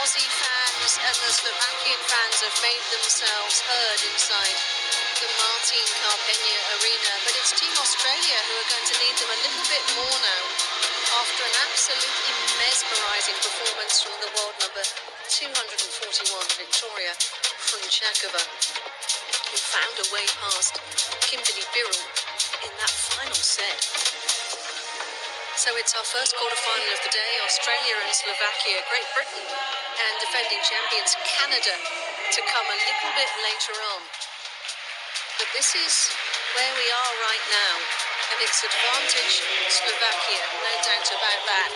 Aussie fans and the Slovakian fans have made themselves heard inside the Martin Carpena Arena, but it's Team Australia who are going to need them a little bit more now after an absolutely mesmerising performance from the world number 241, Victoria Krunchakova, who found a way past Kimberly Birrell in that final set. So it's our first quarter-final of the day, Australia and Slovakia, Great Britain and defending champions Canada to come a little bit later on. But this is where we are right now, and it's advantage Slovakia, no doubt about that.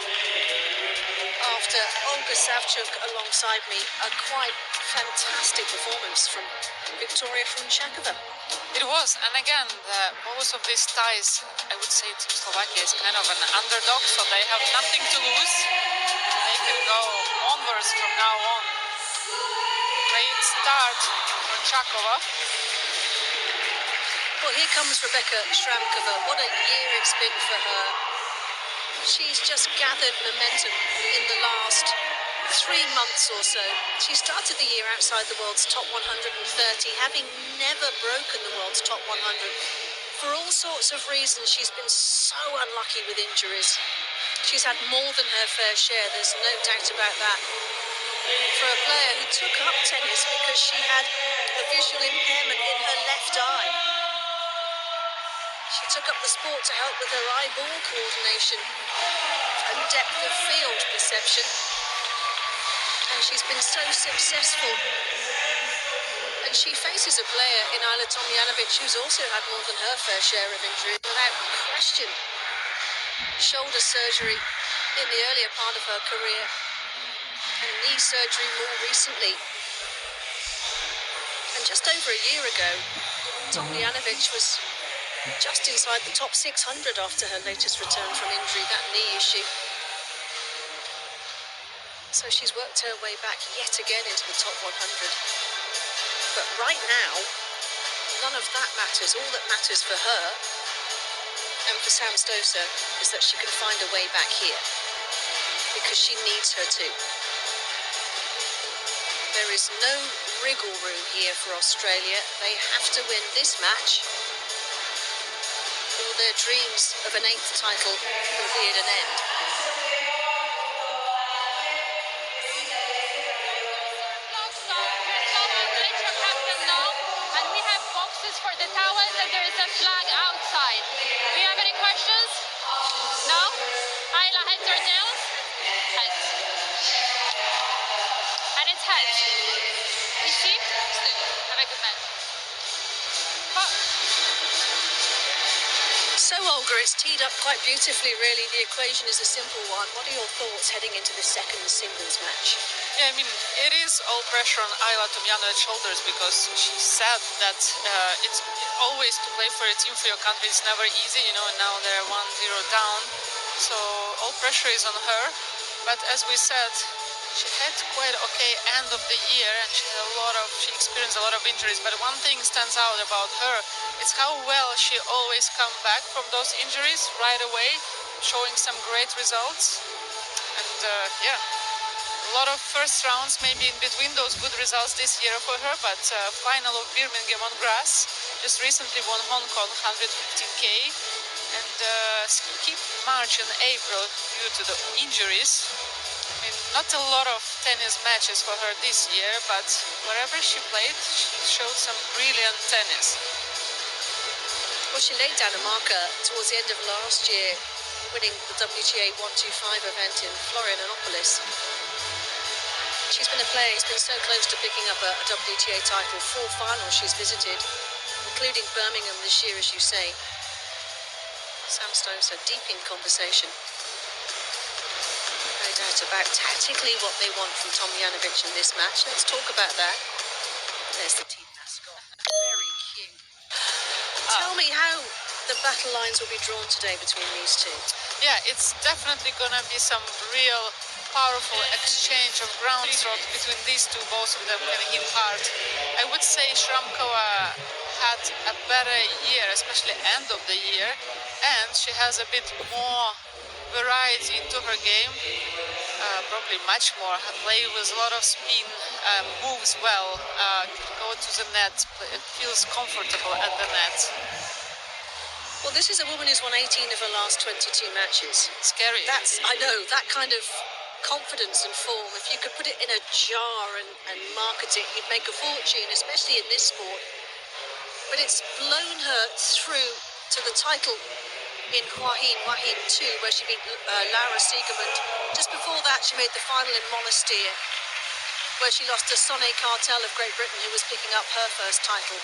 After Olga Savchuk alongside me, a quite fantastic performance from Victoria Krunchakova. It was, and again, most of these ties, I would say Team Slovakia is kind of an underdog, so they have nothing to lose. They can go onwards from now on. Great start for Krunchakova. Well, here comes Rebecca Shramkova. What a year it's been for her. She's just gathered momentum in the last 3 months or so. She started the year outside the world's top 130, having never broken the world's top 100. For all sorts of reasons, she's been so unlucky with injuries. She's had more than her fair share, there's no doubt about that. For a player who took up tennis because she had a visual impairment in her left eye. She took up the sport to help with her eye-ball coordination and depth of field perception. And she's been so successful. And she faces a player in Ajla Tomljanovic who's also had more than her fair share of injuries, without question. Shoulder surgery in the earlier part of her career, and knee surgery more recently. And just over a year ago, Tomljanovic was just inside the top 600 after her latest return from injury, that knee issue. So she's worked her way back yet again into the top 100. But right now, none of that matters. All that matters for her and for Sam Stosur is that she can find a way back here, because she needs her to. There is no wriggle room here for Australia. They have to win this match, or their dreams of an 8th title will be at an end. For the towels, and there is a flag outside. Do you have any questions? No? Ajla, heads or tails? Heads. And it's heads. You see? Have a good match. So, Olga, it's teed up quite beautifully, really. The equation is a simple one. What are your thoughts heading into the second singles match? Yeah, I mean, it is all pressure on Ajla Tomljanovic's shoulders, because she said that it's always to play for a team, for your country, it's never easy, you know, and now they're 1-0 down. So all pressure is on her. But as we said, she had quite okay end of the year, and she experienced a lot of injuries. But one thing stands out about her, it's how well she always comes back from those injuries right away, showing some great results. And yeah, a lot of first rounds maybe in between those good results this year for her, but final of Birmingham on grass, just recently won Hong Kong 115k, and skipped March and April due to the injuries. I mean, not a lot of tennis matches for her this year, but wherever she played, she showed some brilliant tennis. Well, she laid down a marker towards the end of last year, winning the WTA 125 event in Florianopolis. She's been a player who's been so close to picking up a WTA title. 4 finals she's visited, including Birmingham this year, as you say. Sam Stosur deep in conversation. No doubt about tactically what they want from Tomljanovic in this match. Let's talk about that. There's the team mascot. Very cute. Tell me how the battle lines will be drawn today between these two. Yeah, it's definitely gonna be some real powerful exchange of ground strokes between these two. Both of them can hit hard. I would say Shramkova had a better year, especially end of the year, and she has a bit more variety into her game. probably much more. Play with a lot of spin, moves well, go to the net, it feels comfortable at the net. Well, this is a woman who's won 18 of her last 22 matches. Scary. I know, that kind of confidence and form, if you could put it in a jar and market it, you'd make a fortune, especially in this sport. But it's blown her through to the title in Hua Hin 2, where she beat Laura Siegemund. Just before that, she made the final in Monastir, where she lost to Sonny Cartel of Great Britain, who was picking up her first title.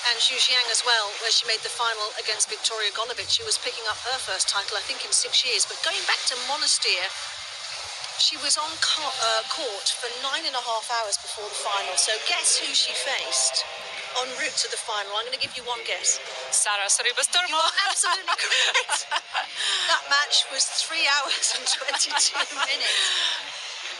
And Xu Xiang as well, where she made the final against Victoria Golubic, who was picking up her first title, I think, in 6 years. But going back to Monastir, she was on court for 9.5 hours before the final. So guess who she faced en route to the final? I'm going to give you one guess. Sara Sorribes-Tormo. You are absolutely correct. That match was 3 hours and 22 minutes.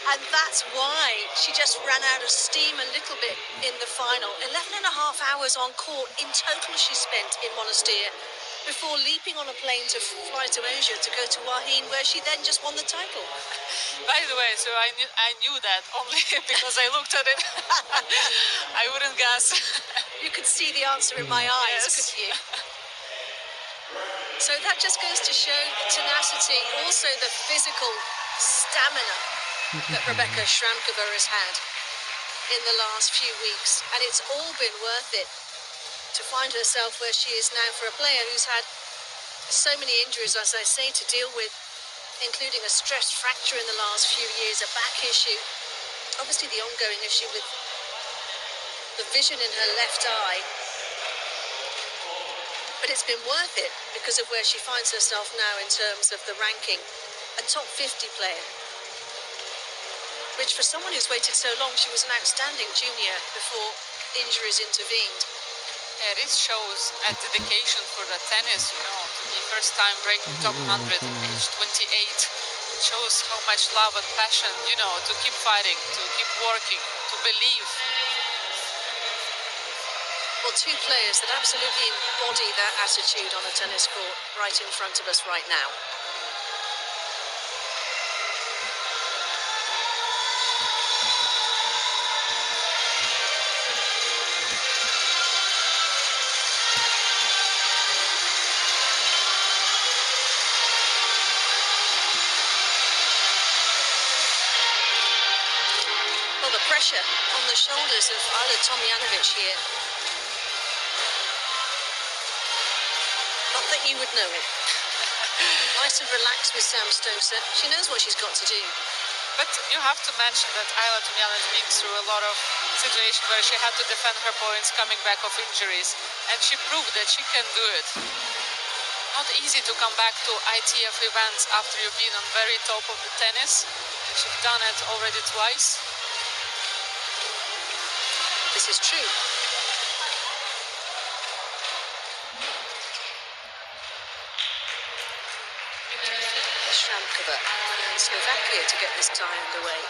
And that's why she just ran out of steam a little bit in the final. 11.5 hours on court in total she spent in Monastir before leaping on a plane to fly to Asia to go to Hua Hin, where she then just won the title. By the way, so I knew that only because I looked at it. I wouldn't guess. You could see the answer in my eyes, Yes. couldn't you? So that just goes to show the tenacity, also the physical stamina that Rebecca Shramkova has had in the last few weeks. And it's all been worth it to find herself where she is now for a player who's had so many injuries, as I say, to deal with, including a stress fracture in the last few years, a back issue, obviously the ongoing issue with the vision in her left eye. But it's been worth it because of where she finds herself now in terms of the ranking, a top 50 player, which for someone who's waited so long, she was an outstanding junior before injuries intervened. Yeah, this shows a dedication for the tennis, you know, to be first time breaking top 100 at age 28. It shows how much love and passion, you know, to keep fighting, to keep working, to believe. Well, two players that absolutely embody that attitude on a tennis court right in front of us right now. Well, the pressure on the shoulders of Ayla Tomljanovic here. Not that you would know it. Nice and relaxed with Sam Stosur. She knows what she's got to do. But you have to mention that Ayla Tomljanovic has been through a lot of situations where she had to defend her points coming back of injuries, and she proved that she can do it. Not easy to come back to ITF events after you've been on very top of the tennis. She's done it already twice. This is true. Shramkova and Slovakia to get this tie underway.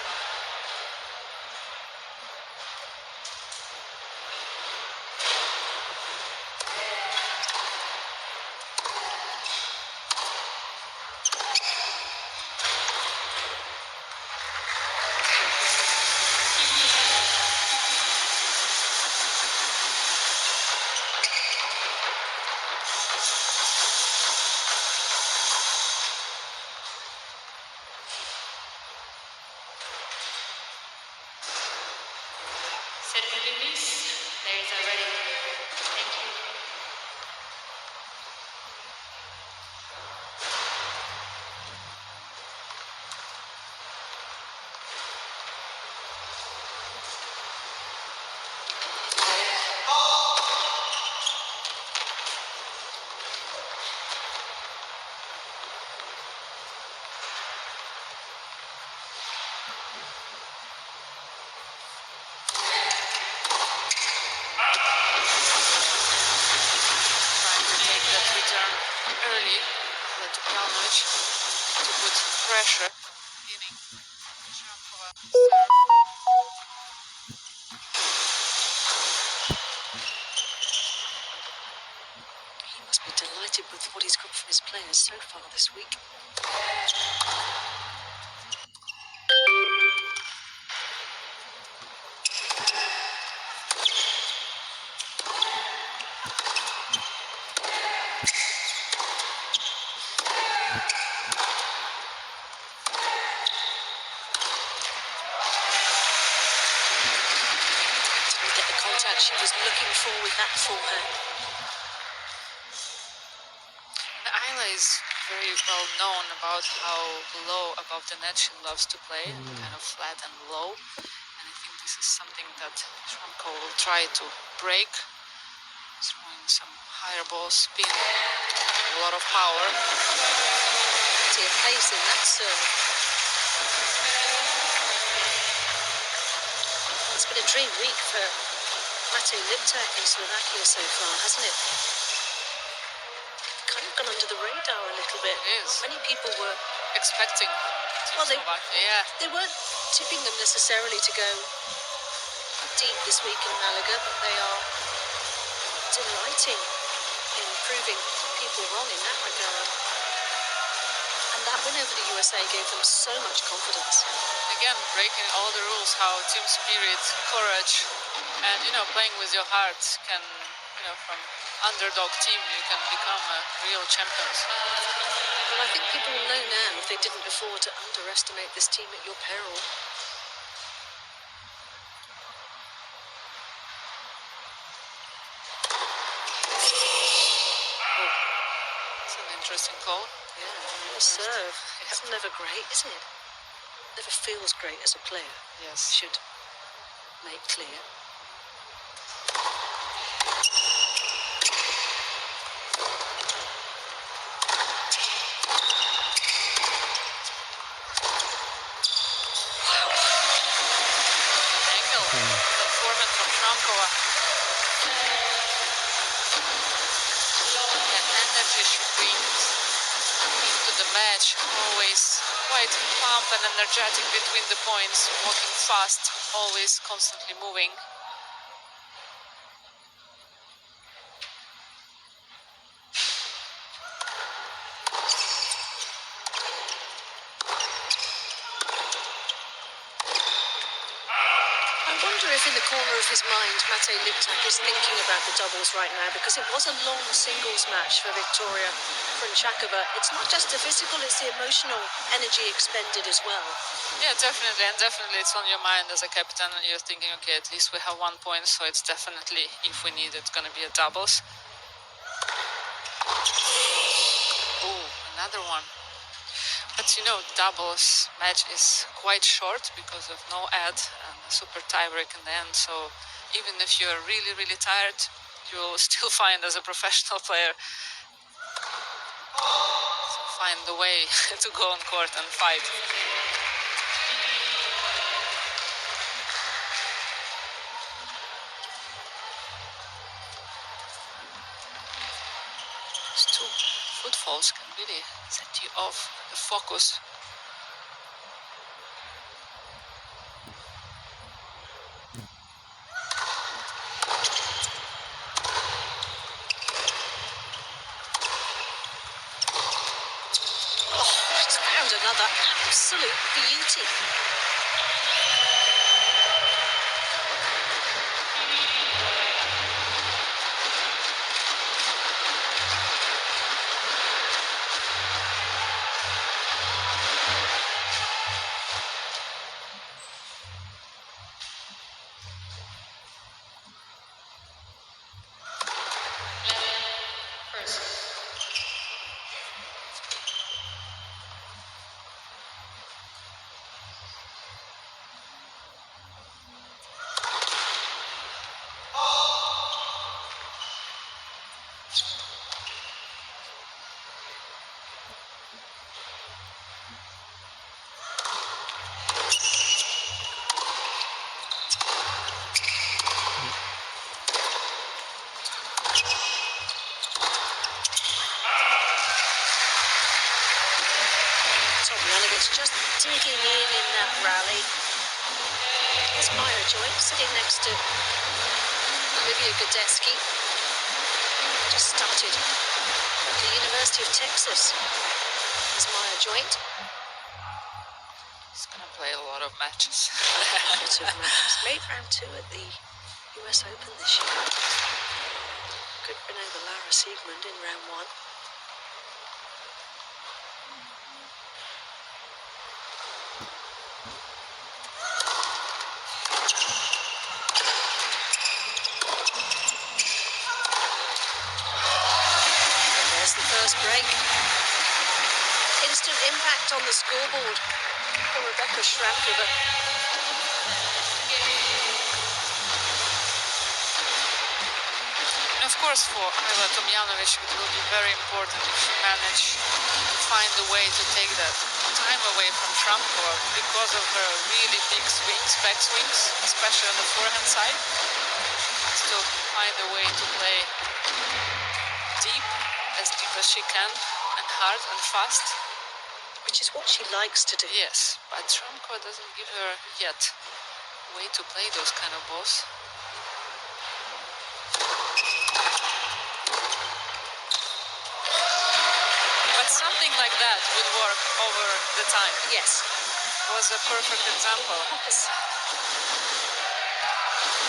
Set to release. Players are ready. Thank you. Trying to take that return early, Ayla Tomljanovic, to put pressure. Beginning. Shramkova serve. He must be delighted with what he's got from his players so far this week. that she was looking for with that forehand. And Ayla is very well known about how low above the net she loves to play, kind of flat and low. And I think this is something that Shramko will try to break, throwing some higher ball spin, a lot of power. Plenty of pace in that serve. It's been a dream week for Mate Liptak in Slovakia so far, hasn't it? Kind of gone under the radar a little bit. It is. Many people were Expecting Team Well, Slovakia, yeah. They weren't tipping them necessarily to go deep this week in Malaga, but they are delighting in proving people wrong in that regard. And that win over the USA gave them so much confidence. Again, breaking all the rules, how team spirit, courage, and playing with your heart can, from underdog team you can become a real champions. Well, I think people will know now, if they didn't before, to underestimate this team at your peril. It's an interesting call. Yeah, the serve. It's never great, isn't it? Never feels great as a player. Yes. Should make clear. Angle. The forehand from Shramkova. The energy she brings into the match, always quite plump and energetic between the points, walking fast, always constantly moving. I wonder if in the corner of his mind, Mate Liptak is thinking about the doubles right now, because it was a long singles match for Victoria Frenchakova. It's not just the physical, it's the emotional energy expended as well. Yeah, definitely, and definitely it's on your mind as a captain, and you're thinking, okay, at least we have 1 point, so it's definitely, if we need it, gonna be a doubles. Oh, another one. But doubles match is quite short because of no ad and a super tiebreak in the end, so even if you're really, really tired, you'll still find as a professional player, find the way to go on court and fight. These two footfalls can really set you off the focus. Oh, she's found another absolute beauty. Tomljanovic just digging in that rally. There's Maya Joy sitting next to Olivia Godetsky. Just started at the University of Texas. There's Maya Joint. He's gonna play a lot of matches. Lots of matches. Made round 2 at the US Open this year. Good win over Lara Siegmund in round 1. impact on the scoreboard for Rebecca Schramkova. And of course, for Ayla Tomljanovic, it will be very important if she manages to find a way to take that time away from Shramkova because of her really big swings, back swings, especially on the forehand side. Still find a way to play deep as she can, and hard and fast. Which is what she likes to do. Yes, but Shramkova doesn't give her yet a way to play those kind of balls. But something like that would work over the time. Yes. Was a perfect example. Yes.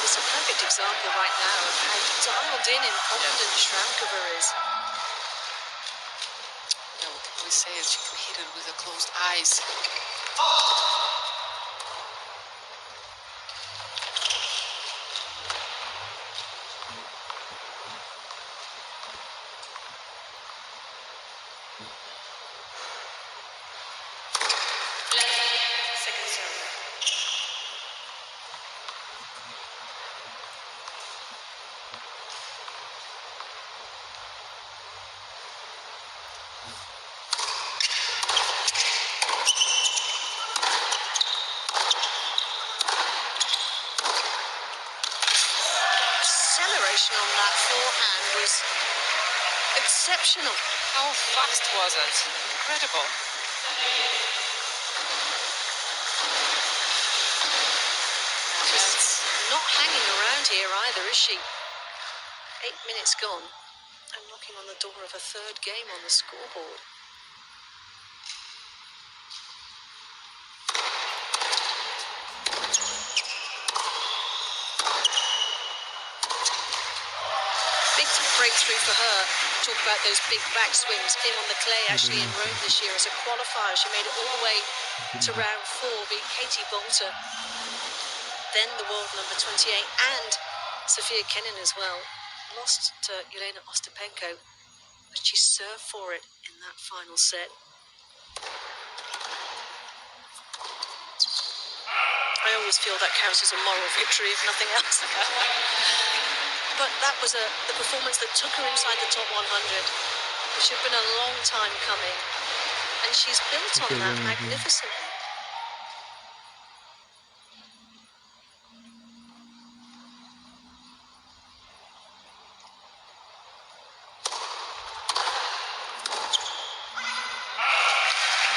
It's a perfect example right now of how dialed in and confident Schramkova is. Yeah, we can always say that she can hit it with the closed eyes. Second serve. Acceleration on that forehand was exceptional. How fast was it? Incredible. Just not hanging around here either, is she? 8 minutes gone and knocking on the door of a third game on the scoreboard. Big breakthrough for her. Talk about those big backswings in on the clay actually in Rome this year as a qualifier. She made it all the way to round 4, beat Katie Bolter, then the world number 28, and Sofia Kenin as well. Lost to Yelena Ostapenko, but she served for it in that final set. I always feel that counts as a moral victory, if nothing else. But that was the performance that took her inside the top 100, which had been a long time coming, and she's built on that magnificently.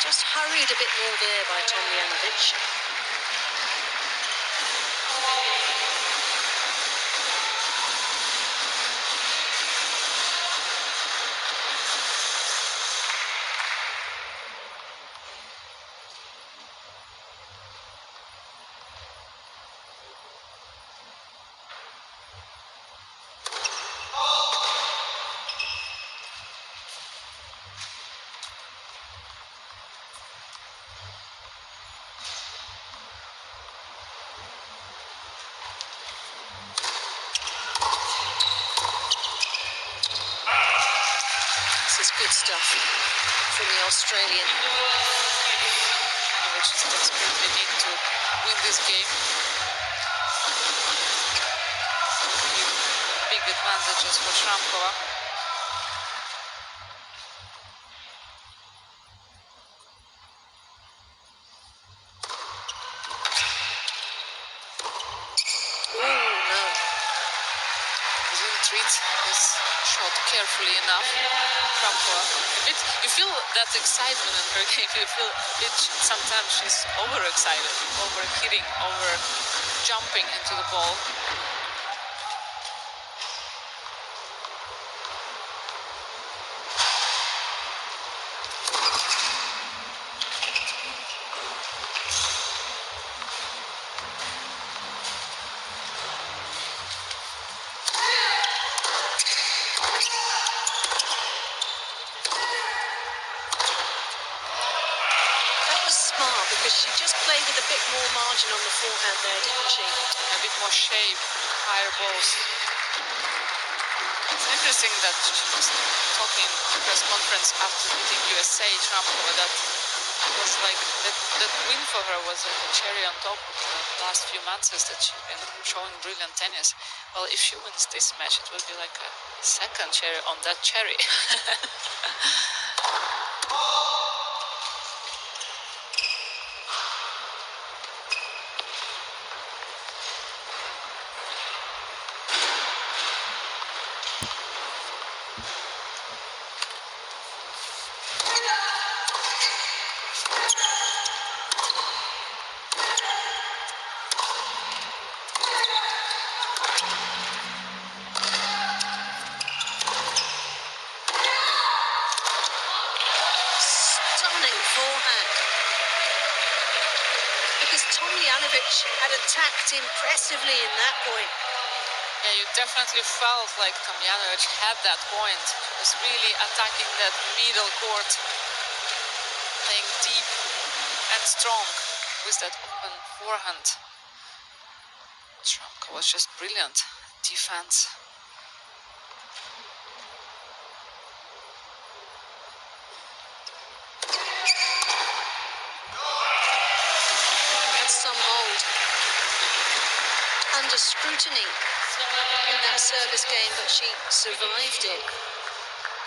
Just hurried a bit more there by Tomljanovic. This is good stuff from the Australian. Which is desperately need to win this game. Big advantages for Shramkova. Oh no. Didn't treat this shot carefully enough. Shramkova. You feel that excitement in her game. You feel it. Sometimes she's overexcited, over hitting, over jumping into the ball. Smart, because she just played with a bit more margin on the forehand there, didn't she? A bit more shape, higher balls. It's interesting that she was talking in the press conference after beating USA, Shramkova, that was like that win for her was a cherry on top of the last few months that she's been showing brilliant tennis. Well, if she wins this match, it will be like a second cherry on that cherry. Stunning forehand. Because Tomljanovic had attacked impressively in that point. Yeah, you definitely felt like Tomljanovic had that point. He was really attacking that middle court, playing deep and strong with that open forehand. Trumka was just brilliant. Defense. Had some hold. Under scrutiny in that service game, but she survived it.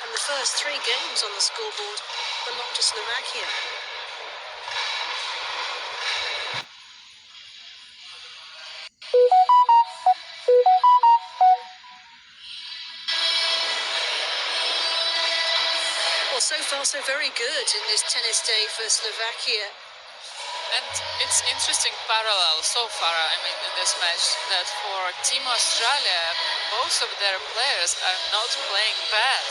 And the first 3 games on the scoreboard belong to Slovakia. Well, so far so very good in this tennis day for Slovakia. And it's interesting parallel so far, I mean, in this match, that for Team Australia, both of their players are not playing bad.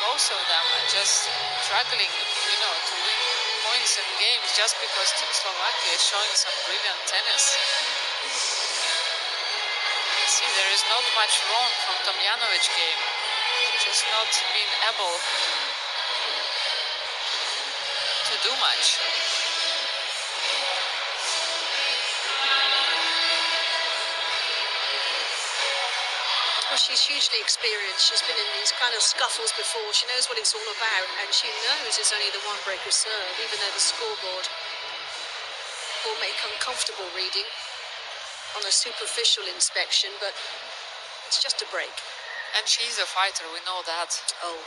Most of them are just struggling, to win points in games just because Team Slovakia is showing some brilliant tennis. You see, there is not much wrong from Tomljanovic game. Just not being able to do much. Well, she's hugely experienced. She's been in these kind of scuffles before. She knows what it's all about, and she knows it's only the one break of serve, even though the scoreboard will make uncomfortable reading on a superficial inspection, but it's just a break. And she's a fighter, we know that. Oh,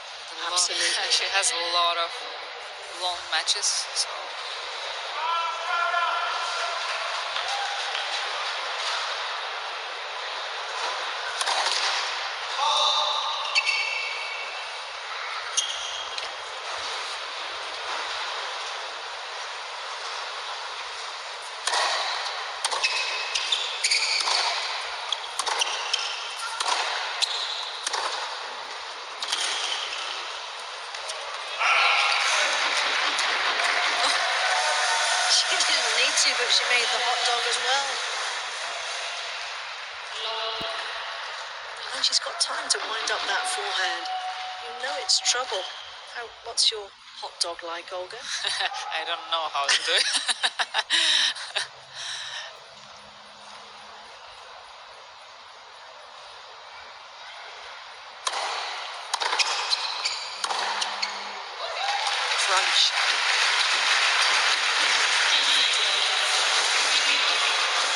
absolutely. She has a lot of long matches, so... She didn't need to, but she made the hot dog as well. And she's got time to wind up that forehand. You know it's trouble. What's your hot dog like, Olga? I don't know how to do it. Crunch.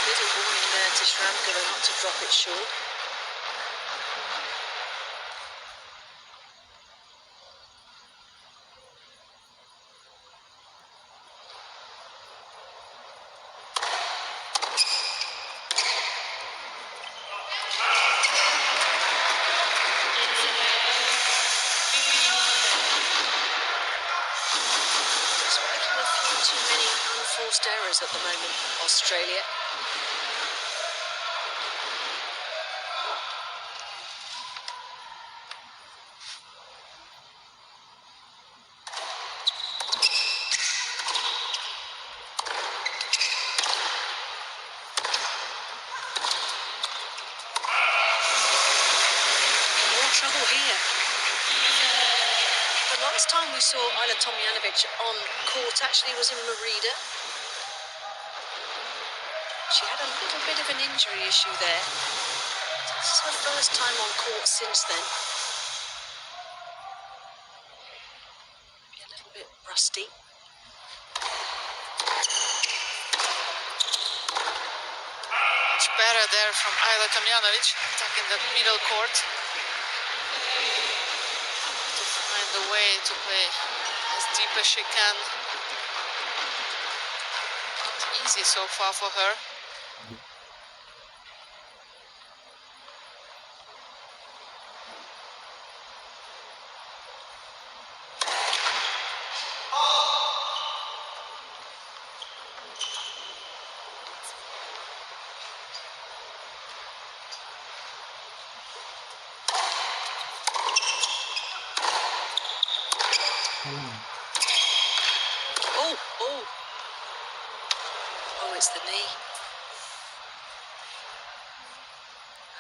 Little warning there to Shramkova not to drop it short. Too many unforced errors at the moment, Australia. More trouble here. The last time we saw Ayla Tomljanovic on court actually was in Merida. She had a little bit of an injury issue there. This is her first time on court since then. Maybe a little bit rusty. better there from Ayla Tomljanovic, attacking the middle court to find a way to play as deep as she can. Not easy so far for her. Oh, it's the knee.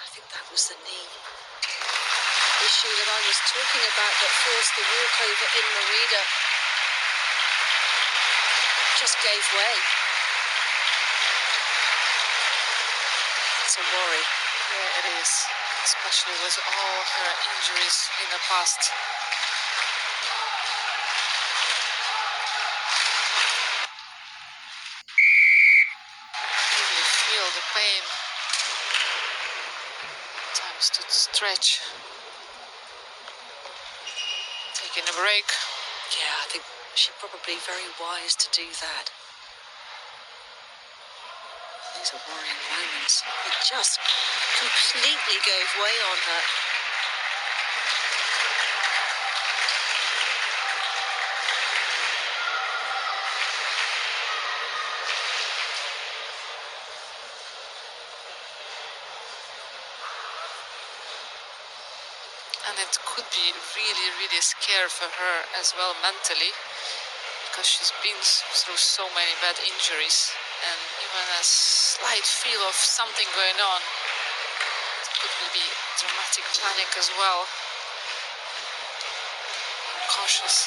I think that was the knee issue that I was talking about that forced the walkover in Merida. Just gave way. It's a worry. Yeah, it is, especially with all her injuries in the past. Really feel the pain. Times to stretch. Taking a break. Yeah, I think she's probably very wise to do that. These are worrying moments. It just completely gave way on her. And it could be really, really scary for her as well mentally, because she's been through so many bad injuries, and even a slight feel of something going on, it could be dramatic panic as well. Cautious.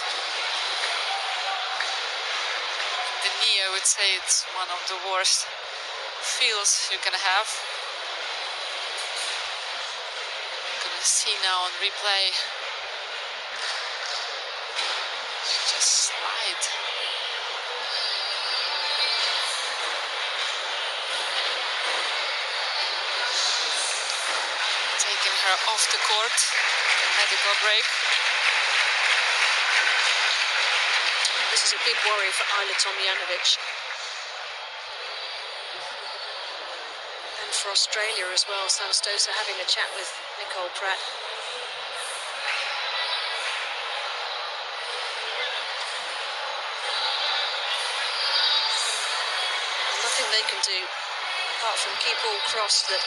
The knee, I would say, it's one of the worst feels you can have. Gonna see now on replay. Just slide. Taking her off the court. The medical break. This is a big worry for Ayla Tomljanovic. And for Australia as well. Sam Stosur having a chat with Nicole Pratt. Nothing they can do apart from keep all crossed that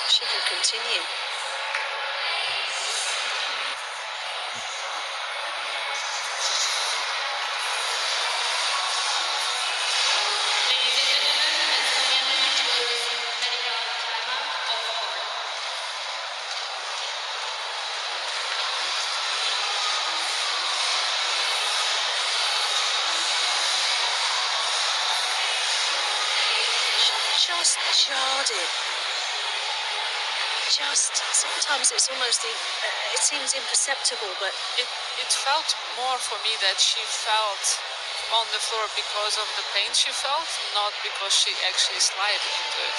she can continue. Just jarred it. Just sometimes it's almost it seems imperceptible, but It felt more for me that she felt on the floor because of the pain she felt, not because she actually slid into it.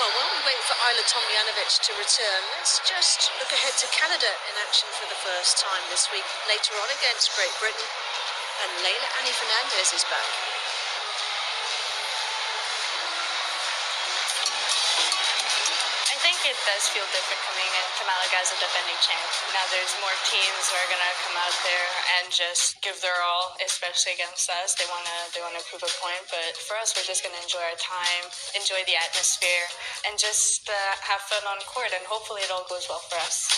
well, while we wait for Ayla Tomljanovic to return, let's just look ahead to Canada in action for the first time this week. Later on against Great Britain, and Leila Annie Fernandez is back. I think it does feel different coming into Malaga as a defending champ. Now there's more teams who are gonna come out there and just give their all, especially against us. They wanna prove a point, but for us, we're just gonna enjoy our time, enjoy the atmosphere, and just have fun on court. And hopefully, it all goes well for us.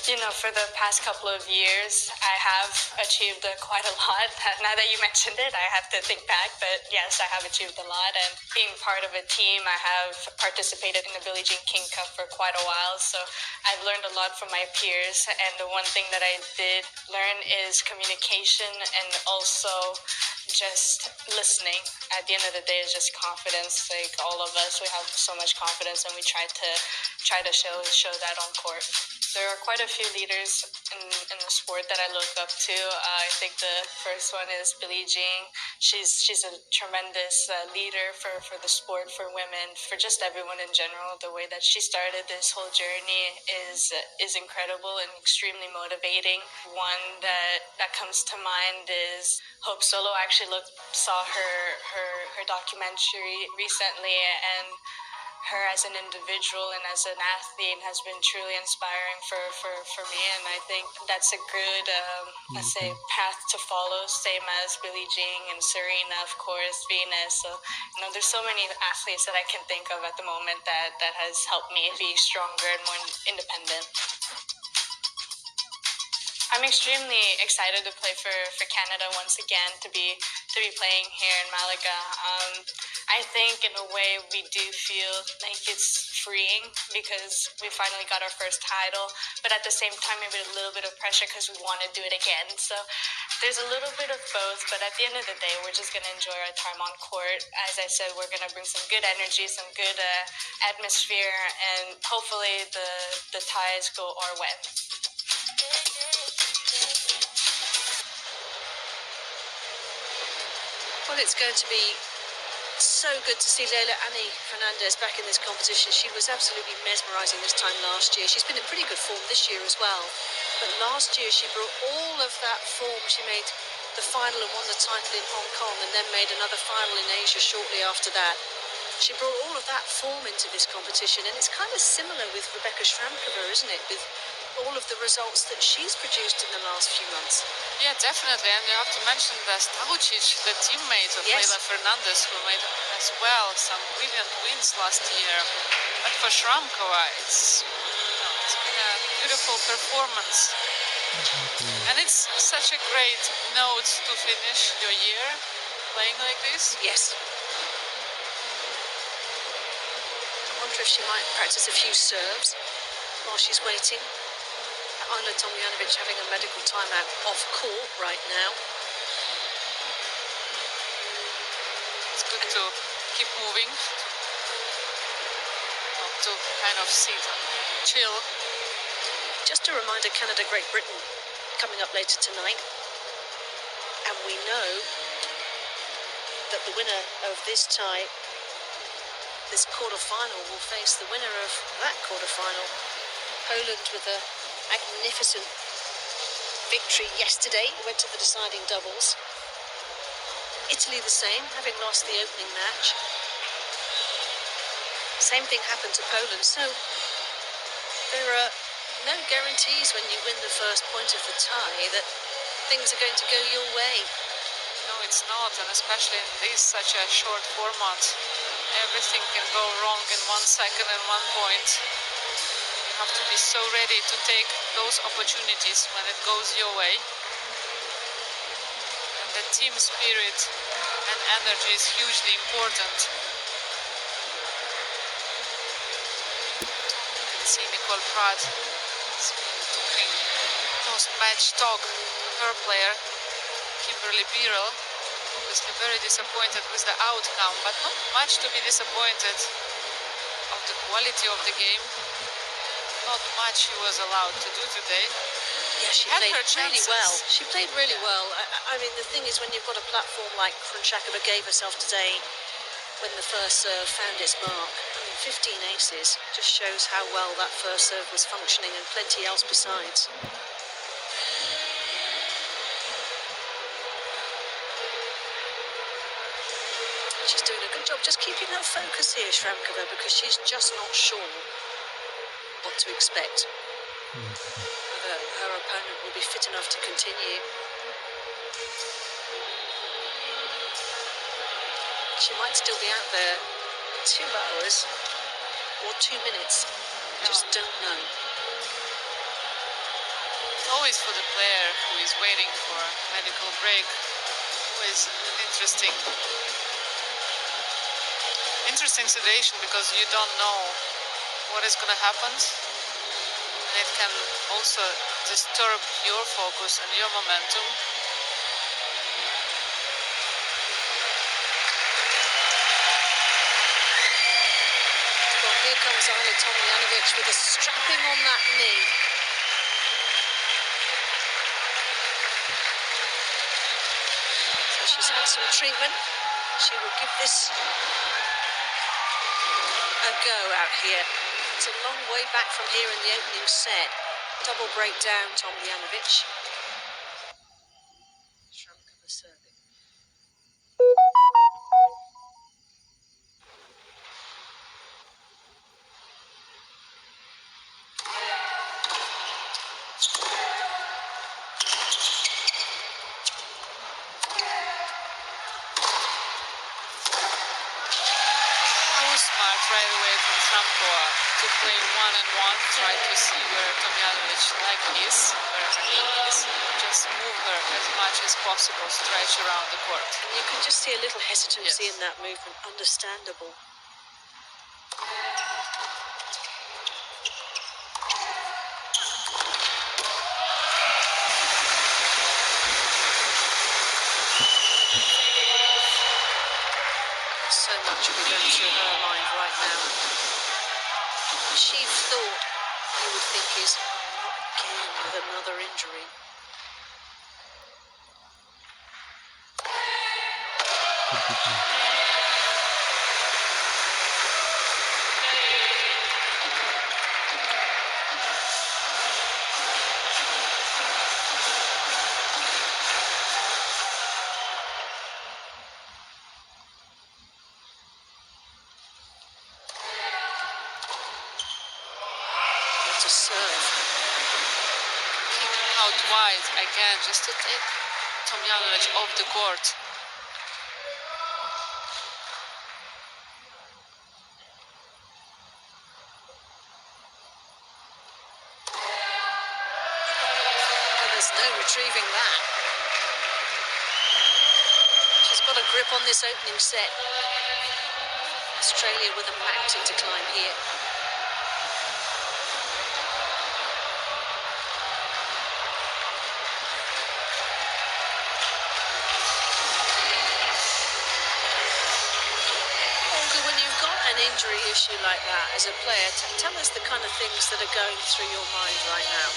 You know, for the past couple of years, I have achieved quite a lot. Now that you mentioned it, I have to think back, but yes, I have achieved a lot. And being part of a team, I have participated in the Billie Jean King Cup for quite a while, so I've learned a lot from my peers, and the one thing that I did learn is communication and also just listening. At the end of the day, it's just confidence. Like all of us, we have so much confidence, and we try to show that on court. There are quite a few leaders in the sport that I look up to. I think the first one is Billie Jean. She's a tremendous leader for the sport, for women, for just everyone in general. The way that she started this whole journey is incredible and extremely motivating. One that comes to mind is Hope Solo. I actually saw her documentary recently, and her as an individual and as an athlete has been truly inspiring for me, and I think that's a good let's say path to follow, same as Billie Jean and Serena, of course, Venus. So there's so many athletes that I can think of at the moment that has helped me be stronger and more independent. I'm extremely excited to play for Canada once again, to be playing here in Malaga. I think in a way we do feel like it's freeing because we finally got our first title, but at the same time maybe a little bit of pressure because we want to do it again. So there's a little bit of both, but at the end of the day, we're just going to enjoy our time on court. As I said, we're going to bring some good energy, some good atmosphere, and hopefully the ties go our way. Well, it's going to be so good to see Leila Annie Fernandez back in this competition. She was absolutely mesmerising this time last year. She's been in pretty good form this year as well. But last year she brought all of that form. She made the final and won the title in Hong Kong, and then made another final in Asia shortly after that. She brought all of that form into this competition, and it's kind of similar with Rebecca Schramkova, isn't it? With all of the results that she's produced in the last few months. Yeah, definitely. And you have to mention the Stavicic, the teammate of Yes. Leila Fernandez, who made as well some brilliant wins last year. But for Shramkova, it's been a beautiful performance. And it's such a great note to finish your year playing like this. Yes. I wonder if she might practice a few serves while she's waiting. Anna Tomljanovic having a medical timeout off court right now. It's good to keep moving, not to kind of sit and chill. Just a reminder, Canada, Great Britain coming up later tonight. And we know that the winner of this tie, this quarter-final, will face the winner of that quarter-final. Poland with a magnificent victory yesterday, went to the deciding doubles. Italy the same, having lost the opening match. Same thing happened to Poland, so there are no guarantees when you win the first point of the tie that things are going to go your way. No, it's not, and especially in this such a short format, everything can go wrong in 1 second and 1 point. You have to be so ready to take those opportunities when it goes your way. And the team spirit and energy is hugely important. You can see Nicole Pratt talking post-match talk to her player, Kimberly Birrell. Obviously very disappointed with the outcome, but not much to be disappointed of the quality of the game. Not much she was allowed to do today. Yeah, she Had played her really chances. well. She played really well. I mean, the thing is, when you've got a platform like Krunchakova gave herself today, when the first serve found its mark, I mean, 15 aces just shows how well that first serve was functioning, and plenty else besides. She's doing a good job just keeping her focus here, Shramkova, because she's just not sure what to expect. Whether her opponent will be fit enough to continue. She might still be out there 2 hours or 2 minutes. Just don't know. Always for the player who is waiting for a medical break. Always interesting situation, because you don't know what is going to happen. it can also disturb your focus and your momentum. Well, here comes Ayla Tomljanovic with a strapping on that knee. So she's had some treatment. She will give this a go out here. It's a long way back from here in the opening set. Double breakdown, Tomljanovic. Shramkova serving. Smart right away from Shramkova to play 1-1, try to see where Tomljanovic leg is, where her knee is, just move her as much as possible, stretch around the court. And you can just see a little hesitancy Yes. in that movement, understandable. So much will be going through her mind right now. She thought you would think is not again with another injury. To serve. Kick out wide again, just to take Tomljanovic off the court. Well, there's no retrieving that. She's got a grip on this opening set. Australia with a mountain to climb here. Olga, when you've got an injury issue like that as a player, tell us the kind of things that are going through your mind right now.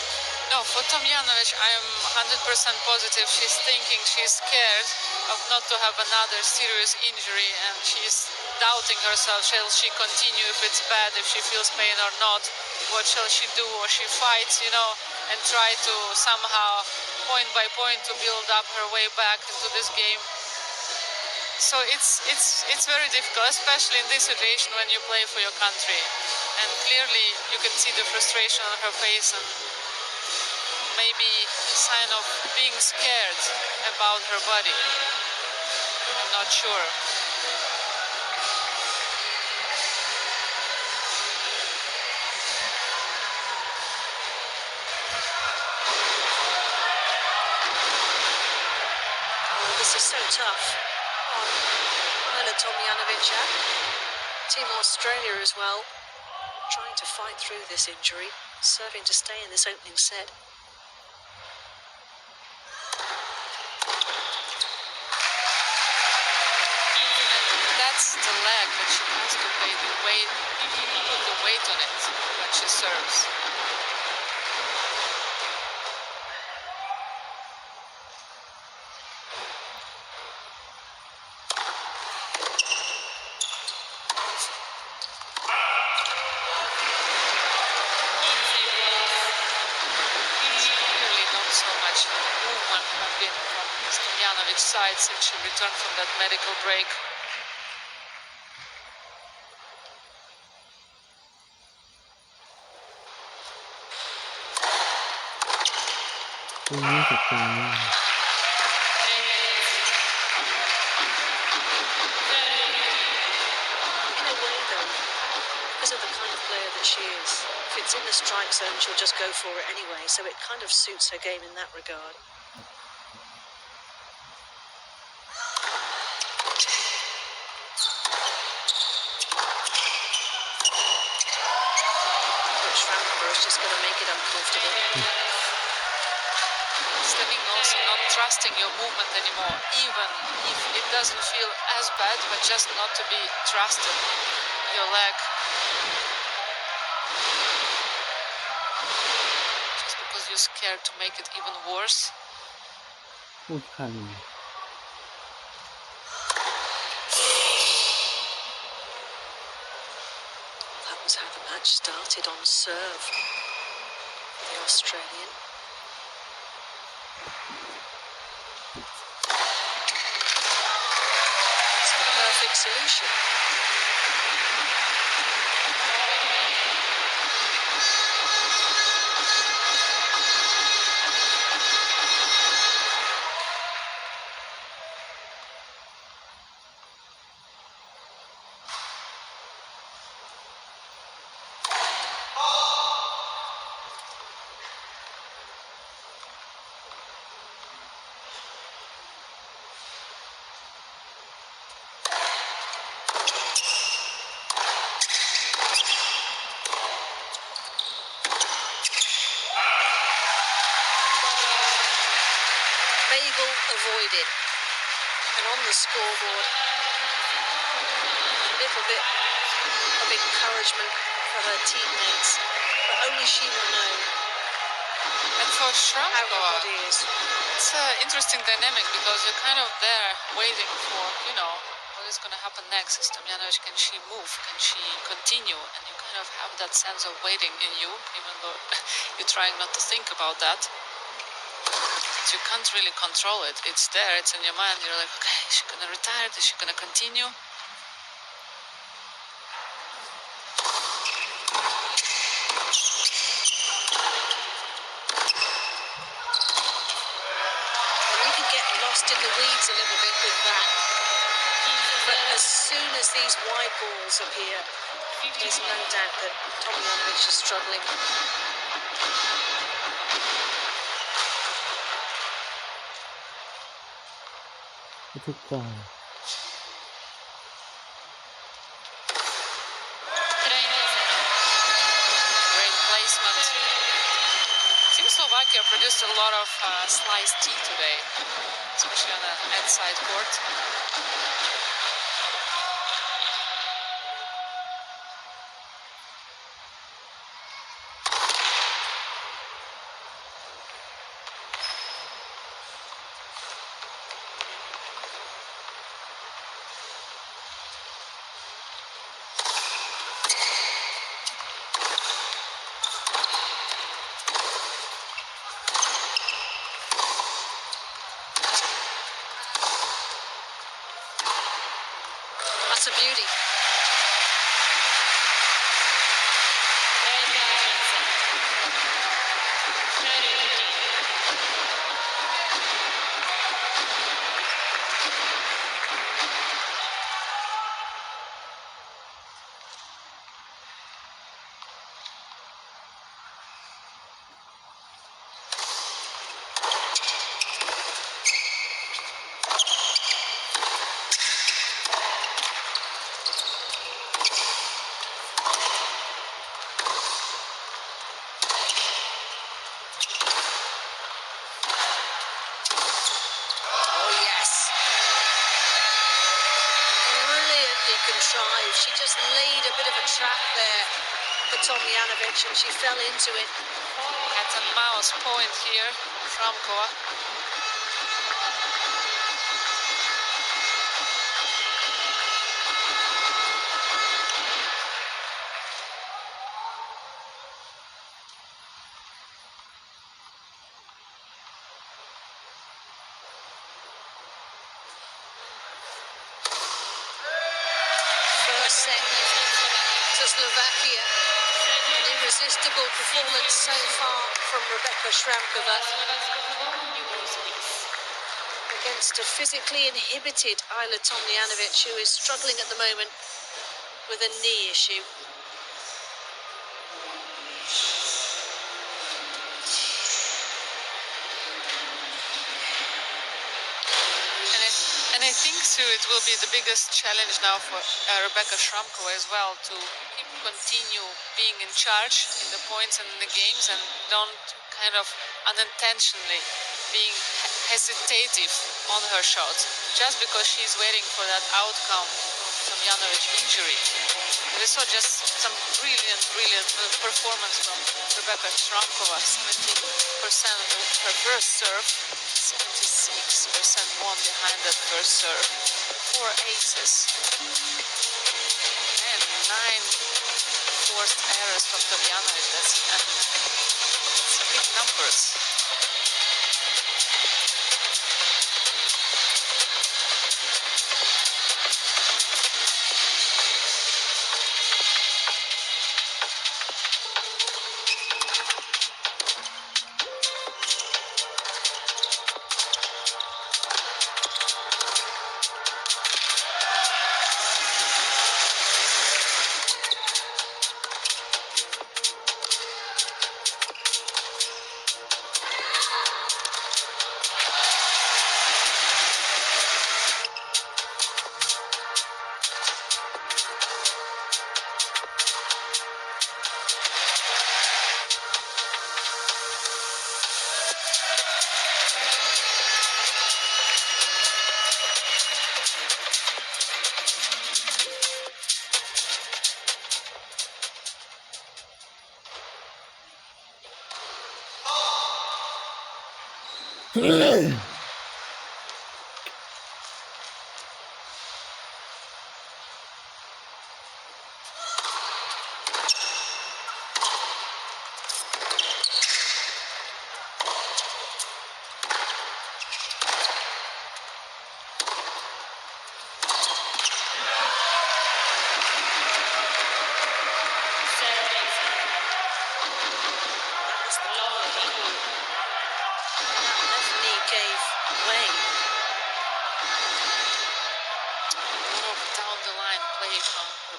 No, for Tomljanovic, I am 100% positive. She's thinking, she's scared of not to have another serious injury, and she's doubting herself. Shall she continue if it's bad, if she feels pain or not? What shall she do? Or she fights, and try to somehow, point by point, to build up her way back into this game. So it's very difficult, especially in this situation when you play for your country. And clearly, you can see the frustration on her face and maybe a sign of being scared about her body. I'm not sure. Oh, this is so tough on Ayla Tomljanovic. Team Australia as well, trying to fight through this injury, serving to stay in this opening set. That's the leg that she has to pay the weight, put the weight on it when she serves. Clearly not so much movement have been from Tomljanovic's side since she returned from that medical break. In a way, though, because of the kind of player that she is, if it's in the strike zone, she'll just go for it anyway, so it kind of suits her game in that regard. But Shramkova has just going to make it uncomfortable. Stepping also not trusting your movement anymore, even if it doesn't feel as bad, but just not to be trusted. Your leg. Just because you're scared to make it even worse. พูดคัน That was how the match started, on serve for the Australian. It's the perfect solution. Bagel avoided. And on the scoreboard, a little bit of encouragement for her teammates, but only she will know And for how her Shramkova, body is. it's an interesting dynamic because you're kind of there waiting for, what is going to happen next. Is Tomljanovic, can she move? Can she continue? And you kind of have that sense of waiting in you, even though you're trying not to think about that. But you can't really control it. It's there, it's in your mind. You're like, okay, is she going to retire? Is she going to continue? And you can get lost in the weeds a little bit with that. But as soon as these wide balls appear, there's no doubt that Tomljanovic is struggling.ทุกฝ่าย Great placement. Team Slovakia produced a lot of sliced tea today, especially on the outside court. That's a beauty. Contrived. She just laid a bit of a trap there for Tomljanovic and she fell into it. Cat and mouse point here, Shramkova. First set to Slovakia. An irresistible performance so far from Rebecca Shramkova against a physically inhibited Ayla Tomljanovic, who is struggling at the moment with a knee issue. And I think, Sue, it will be the biggest challenge now for Rebecca Shramkova as well to keep continue being in charge in the points and in the games, and don't kind of unintentionally being hesitative on her shots just because she's waiting for that outcome from Tomljanovic injury. We saw just some brilliant performance from Rebecca Shramkova. 70% of her first serve, 76% won behind that first serve. 4 aces and 9 forced errors from Tomljanovic. That's big numbers.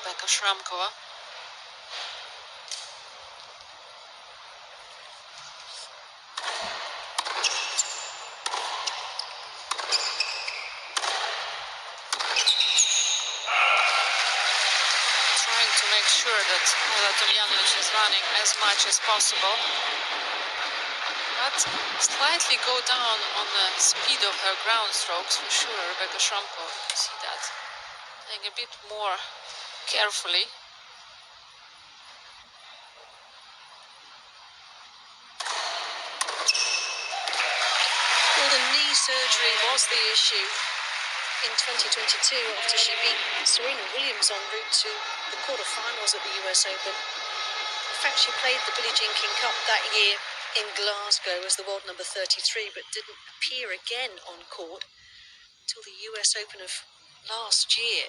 Rebecca Shramkova. Trying to make sure that Tomljanovic is running as much as possible, but slightly go down on the speed of her ground strokes for sure. Rebecca Shramkova, you can see that, playing a bit more carefully. Well, the knee surgery was the issue in 2022 after she beat Serena Williams en route to the quarterfinals at the US Open. In fact, she played the Billie Jean King Cup that year in Glasgow as the world number 33, but didn't appear again on court until the US Open of last year.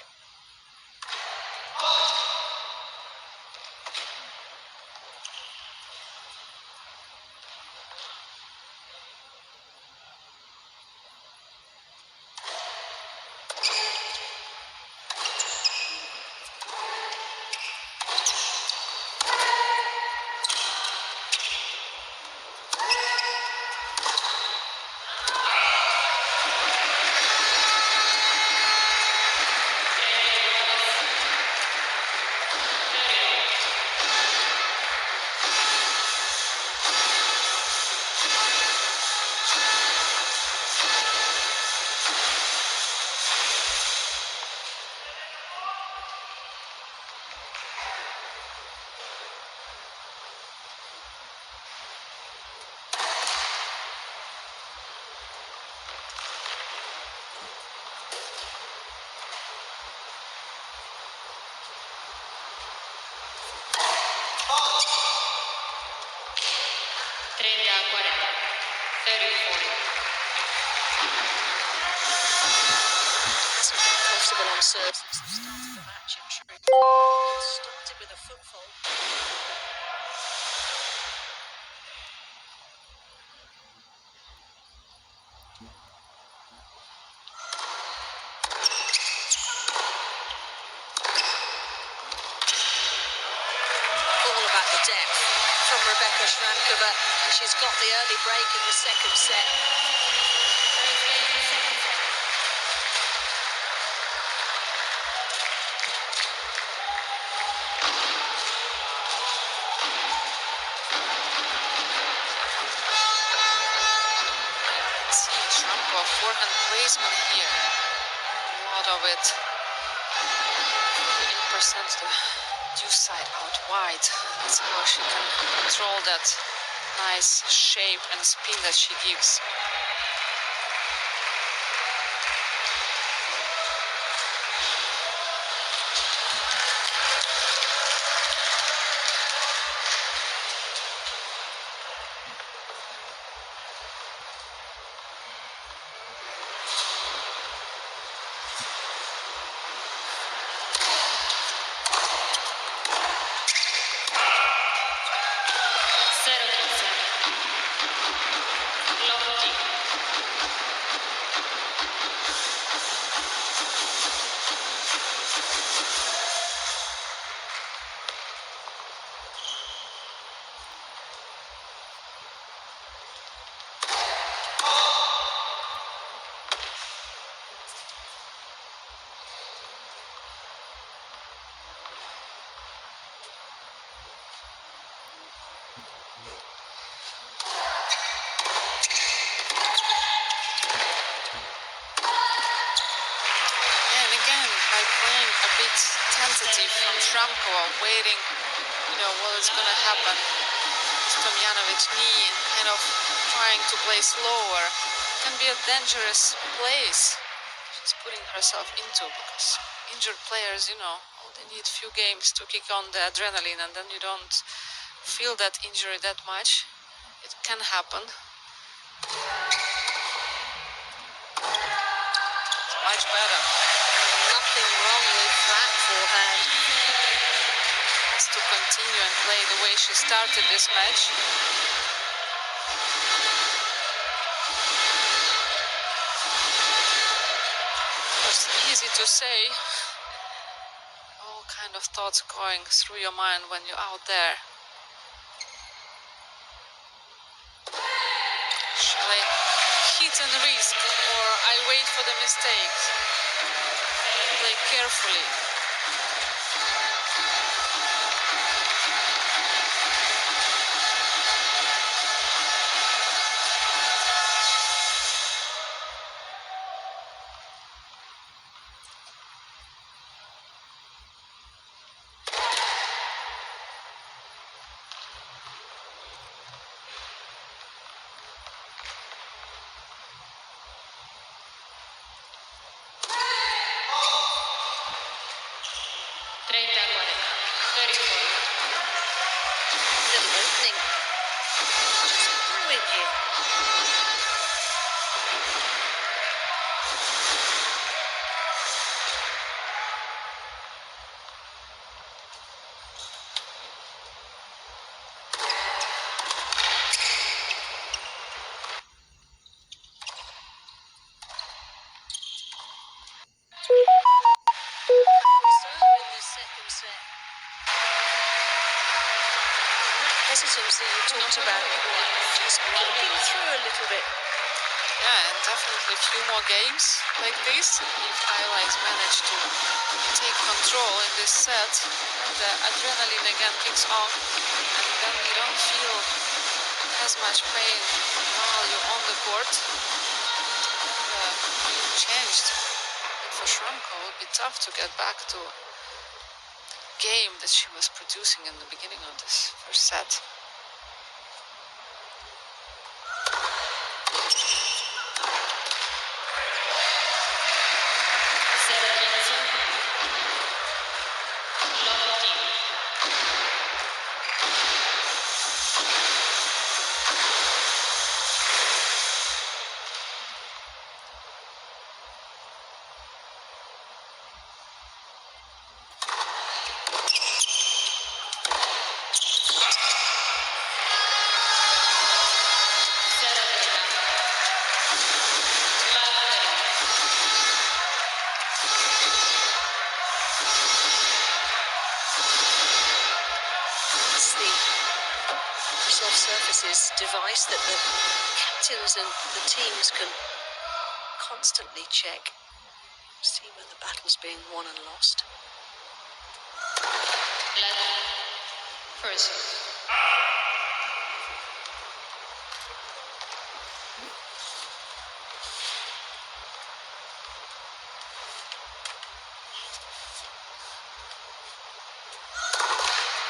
Hasn't been comfortable on serve since the start of the match in truth. It started with a foot fault. All about the depth from Rebecca Shramkova. She's got the early break in the second set. forehand placement here. A lot of it. 8% the deuce side out wide. That's how she can control that nice shape and spin that she gives. Tentative from Shramkova, waiting, what is going to happen. Tomjanovic knee and kind of trying to play slower. It can be a dangerous place she's putting herself into, because injured players, they need few games to kick on the adrenaline, and then you don't feel that injury that much. It can happen. It's much better. Nothing wrong with that forehand. Has to continue and play the way she started this match. It's easy to say. All kind of thoughts going through your mind when you're out there. Shall I hit and risk, or I wait for the mistakes? Play carefully. Little opening. Just brewing here. In the second set. Hesitancy you talked about, just looking through a little bit. Yeah, and definitely a few more games like this. If Ayla's managed to take control in this set, and the adrenaline again kicks on, and then you don't feel as much pain while you're on the court. And changed. And for Shramko, it would be tough to get back to game that she was producing in the beginning of this first set. Surfaces device that the captains and the teams can constantly check, see where the battle's being won and lost. First.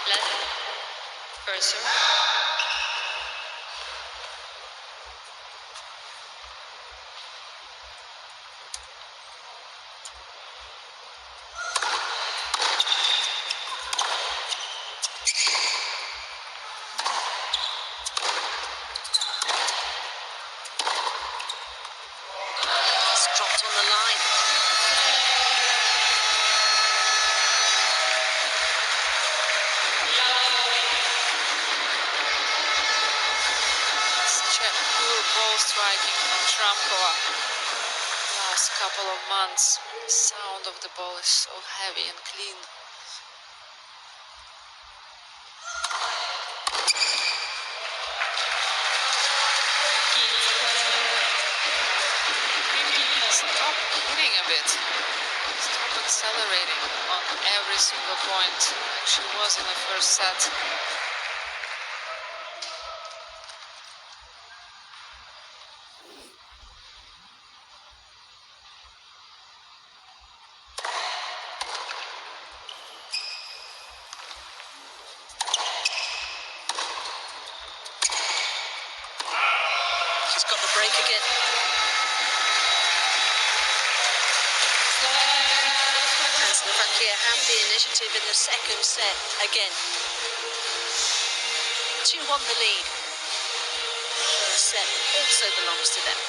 Left. First serve. It's dropped on the line. Such a poor ball striking from Shramkova. Last couple of months, the sound of the ball is so heavy and clean. Stop hitting a bit. Stop accelerating on every single point, like she was in the first set. She's got the break again. And Slovakia have the initiative in the second set again. 2-1 the lead. First set also belongs to them.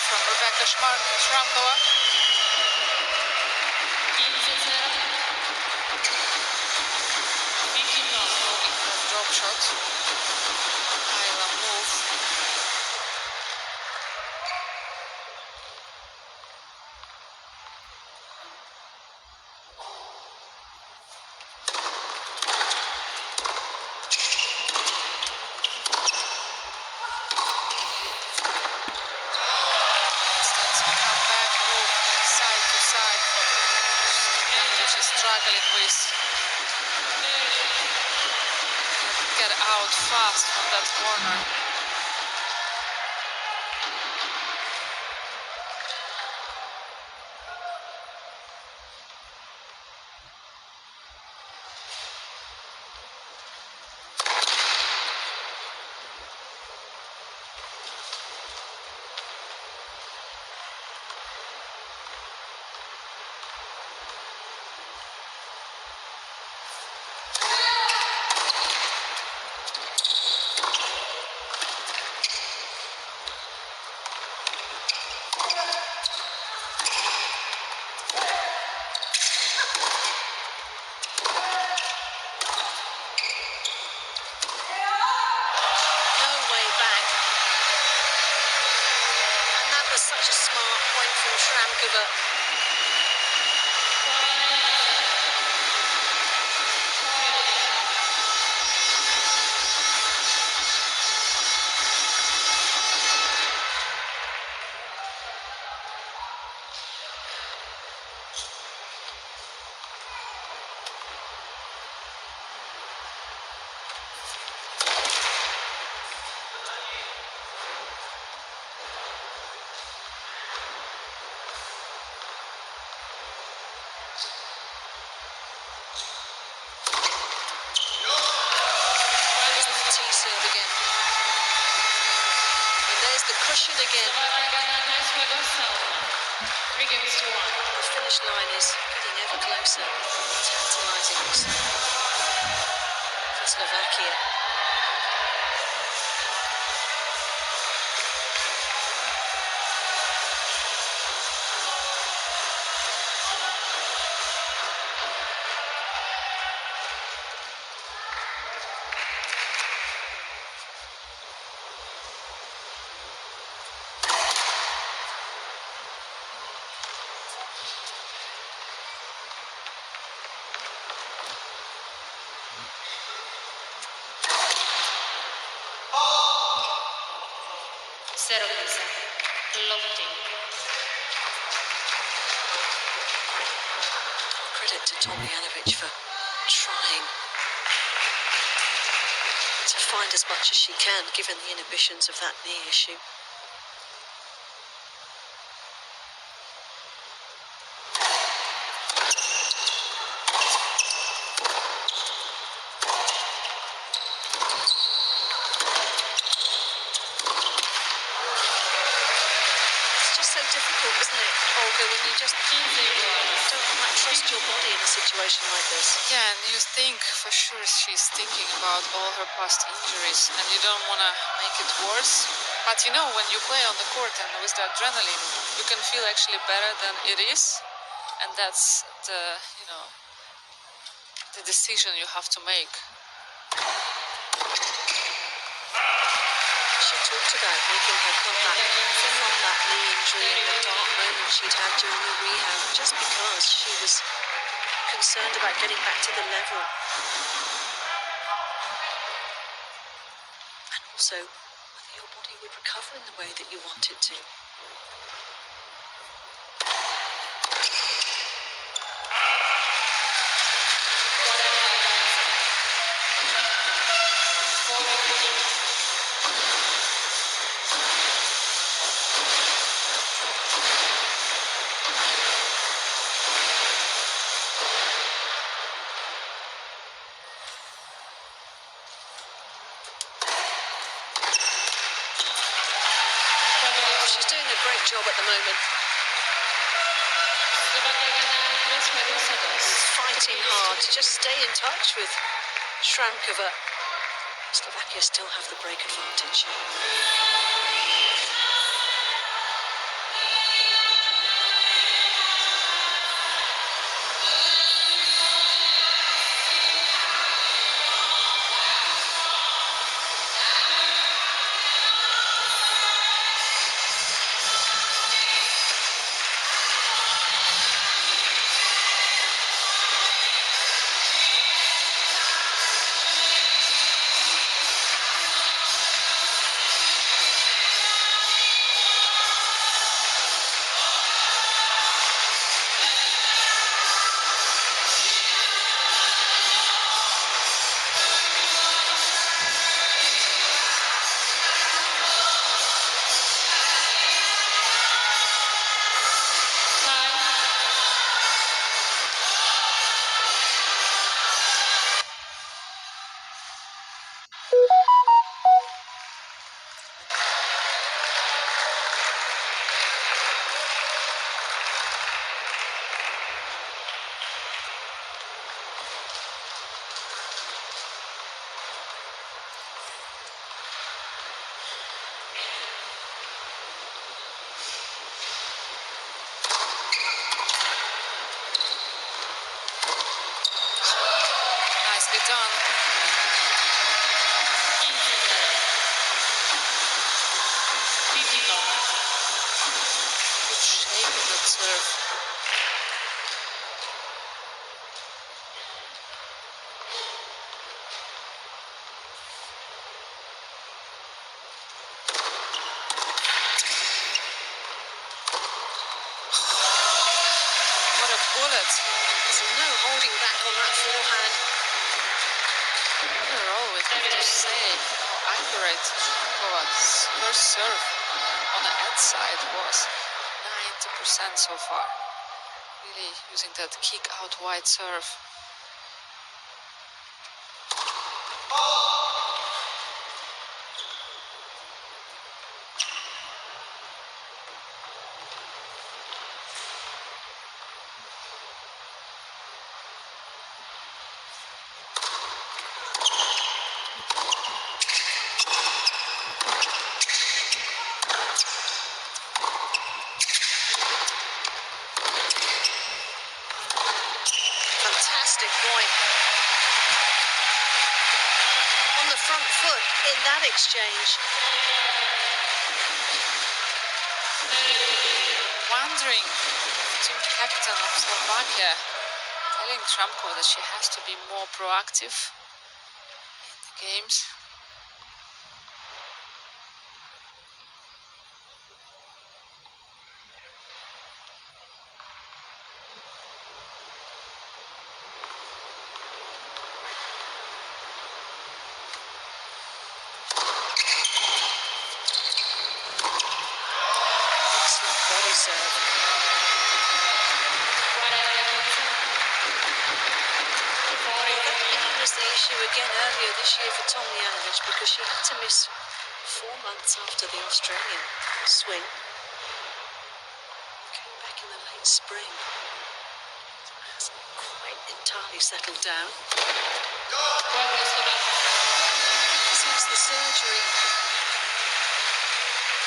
From Rebecca Shramkova. Drop shot. Ayla move. Struggling with get out fast from that corner. Such a smart point from Shramkova. to serve again. And there's the cushion again. 3 games to 1. The finish line is getting ever closer. Tantalising for Slovakia. Credit to Tomljanovic for trying to find as much as she can, given the inhibitions of that knee issue. So difficult, isn't it, Olga, when you just don't quite trust your body in a situation like this? Yeah, and you think for sure she's thinking about all her past injuries and you don't want to make it worse. But you know, when you play on the court and with the adrenaline, you can feel actually better than it is. And that's the, you know, the decision you have to make. She talked about making her comeback from that knee injury and the dark moment she'd had during the rehab, just because she was concerned about getting back to the level. And also whether your body would recover in the way that you want it to. She's doing a great job at the moment. Fighting hard to just stay in touch with Shramkova. Slovakia still have the break advantage. Nicely done. Good shape in that serve. What a bullet. There's no holding back on that forehand. Overall, we have to say how accurate Kovacs' first serve on the ad side was. 90% so far. Really using that kick out wide serve. front foot in that exchange. Wondering, team captain of Slovakia telling Tramkova that she has to be more proactive in the games. Excellent body serve. That really was the issue again earlier this year for Tomljanovic, because she had to miss 4 months after the Australian swing. Came back in the late spring. Hasn't quite entirely settled down. Since the surgery.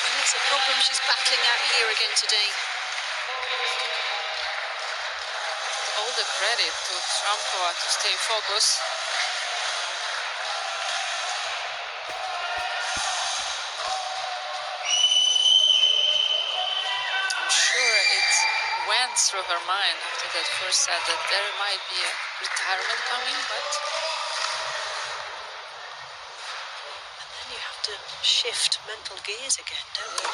And it's a problem she's battling out here again today. All the credit to Tramkova to stay focused. I'm sure it went through her mind after that first set that there might be a retirement coming, but And then you have to shift mental gears again, don't you?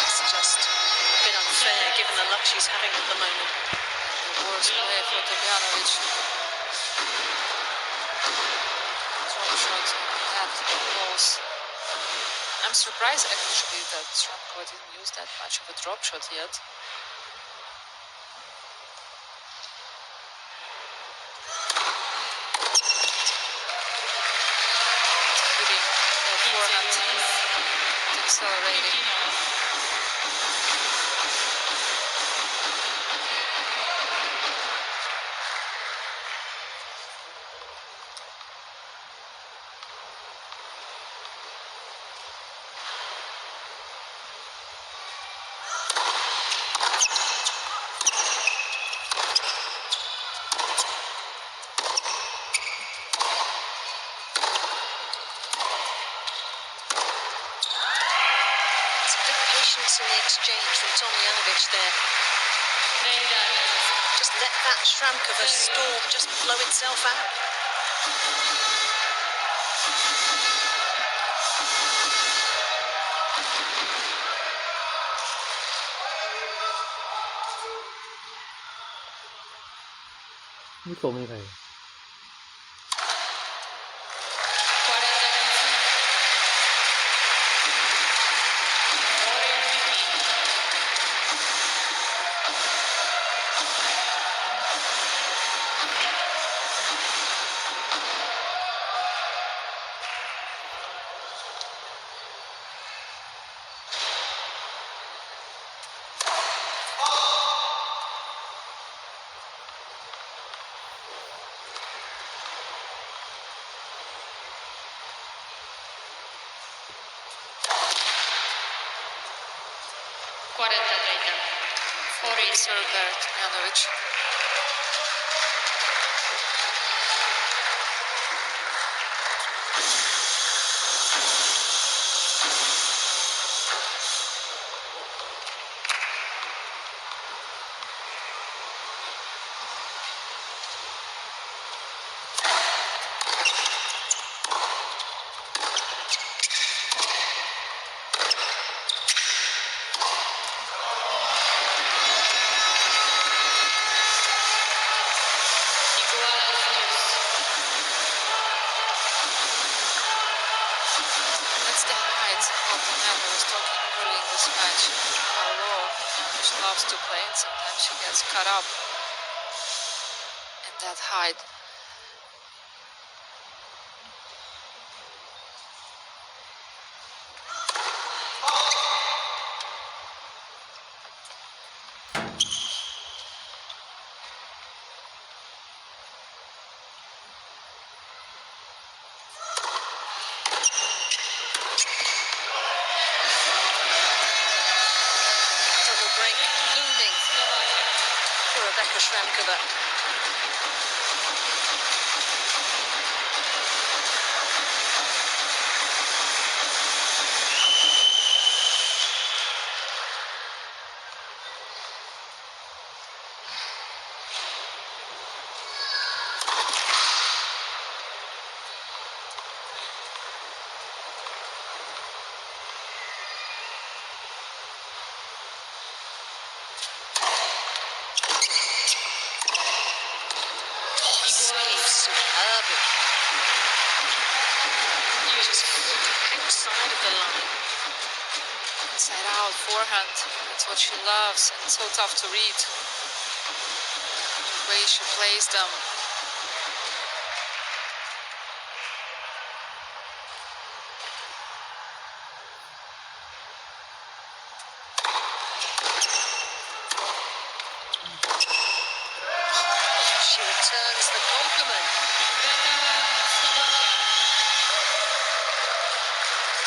It's just a bit unfair given the luck she's having at the moment. the worst play for Tomljanovic. Drop shot that loss. I'm surprised actually that Tramkova didn't use that much of a drop shot yet. Hitting the forehand, accelerating. It's a good patience in the exchange from Tomljanovic there. Just let that Shramkova storm just blow itself out. Như cậu mày vậy. Great serve there, Tomljanovic. That's the height of the man I was talking early in this match. How low Tomljanovic loves to play, and sometimes she gets caught up in that height. Rebecca Shramkova. Superb. Just outside of the line. Inside out, forehand. That's what she loves, and so tough to read. The way she plays them. She returns the compliment.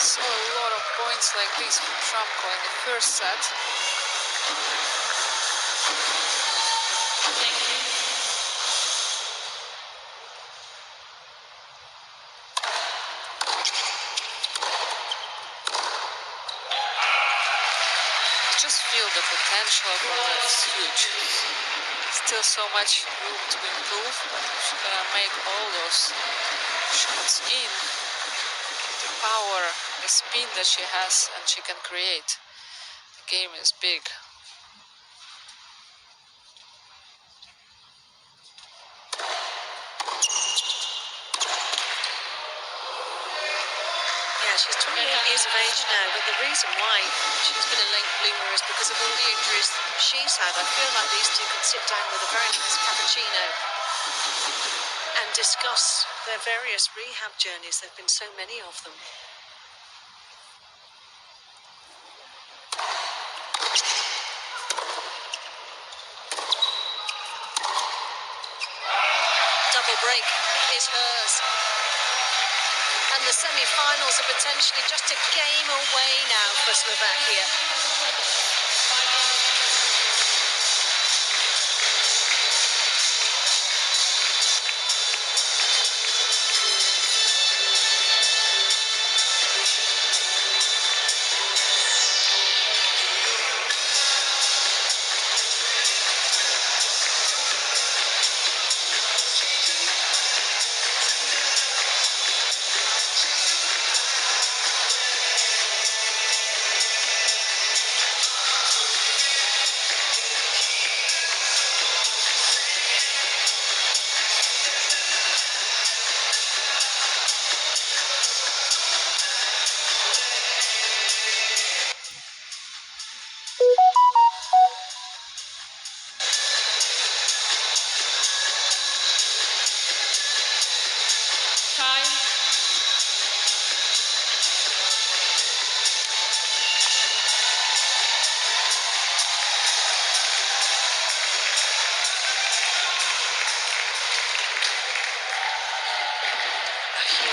So a lot of points like this from Shramko in the first set. You just feel the potential of her is huge. Still so much room to improve, but if she's gonna make all those shots in, the power, the spin that she has, and she can create, the game is big. Yeah, she's 28 years of age now, but the reason why she's been a late bloomer is because of all the injuries she's had. I feel like these two could sit down with a very nice cappuccino and discuss their various rehab journeys. There have been so many of them. Double break is hers. And the semi-finals are potentially just a game away now for Slovakia.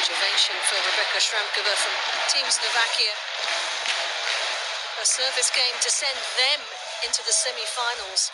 Ovation for Rebecca Shramkova from Team Slovakia. A service game to send them into the semi-finals.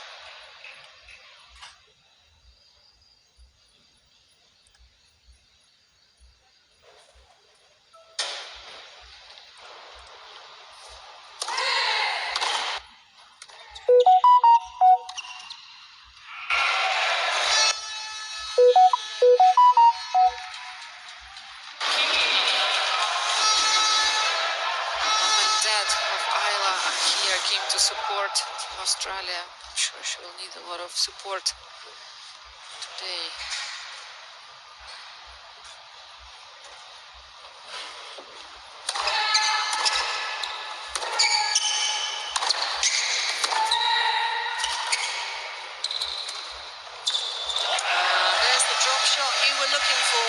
Came to support Australia. I'm sure she will need a lot of support today. There's the drop shot you were looking for.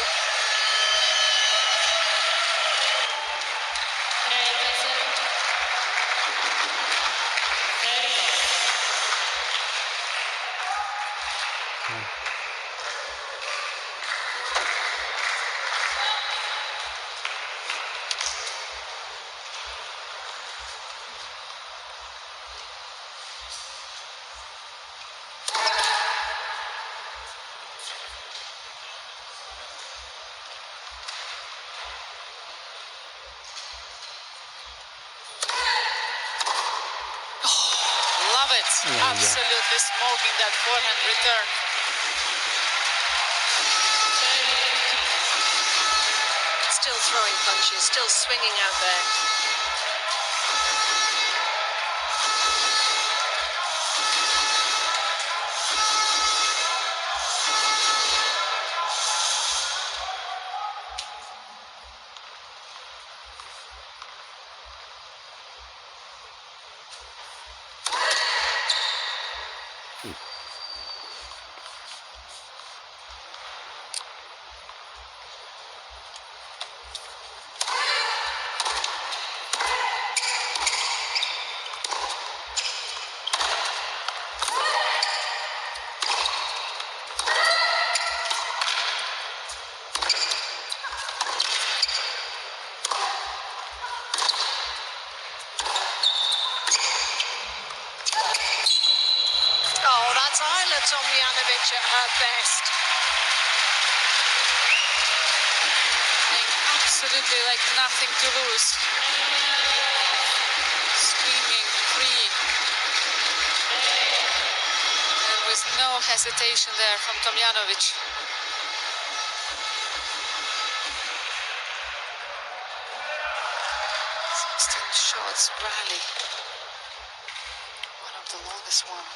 absolutely smoking that forehand return. Still throwing punches, still swinging out there. Tomljanovic at her best. Absolutely like nothing to lose. Screaming free. And with no hesitation there from Tomljanovic. 16 shots rally. One of the longest one.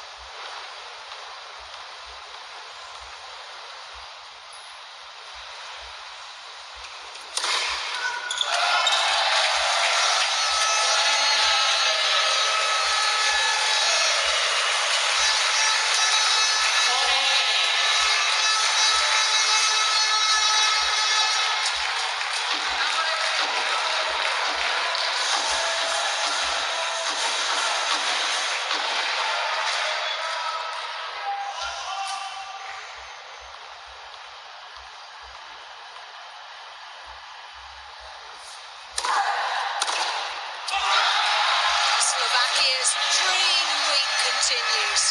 Slovakia's dream week continues.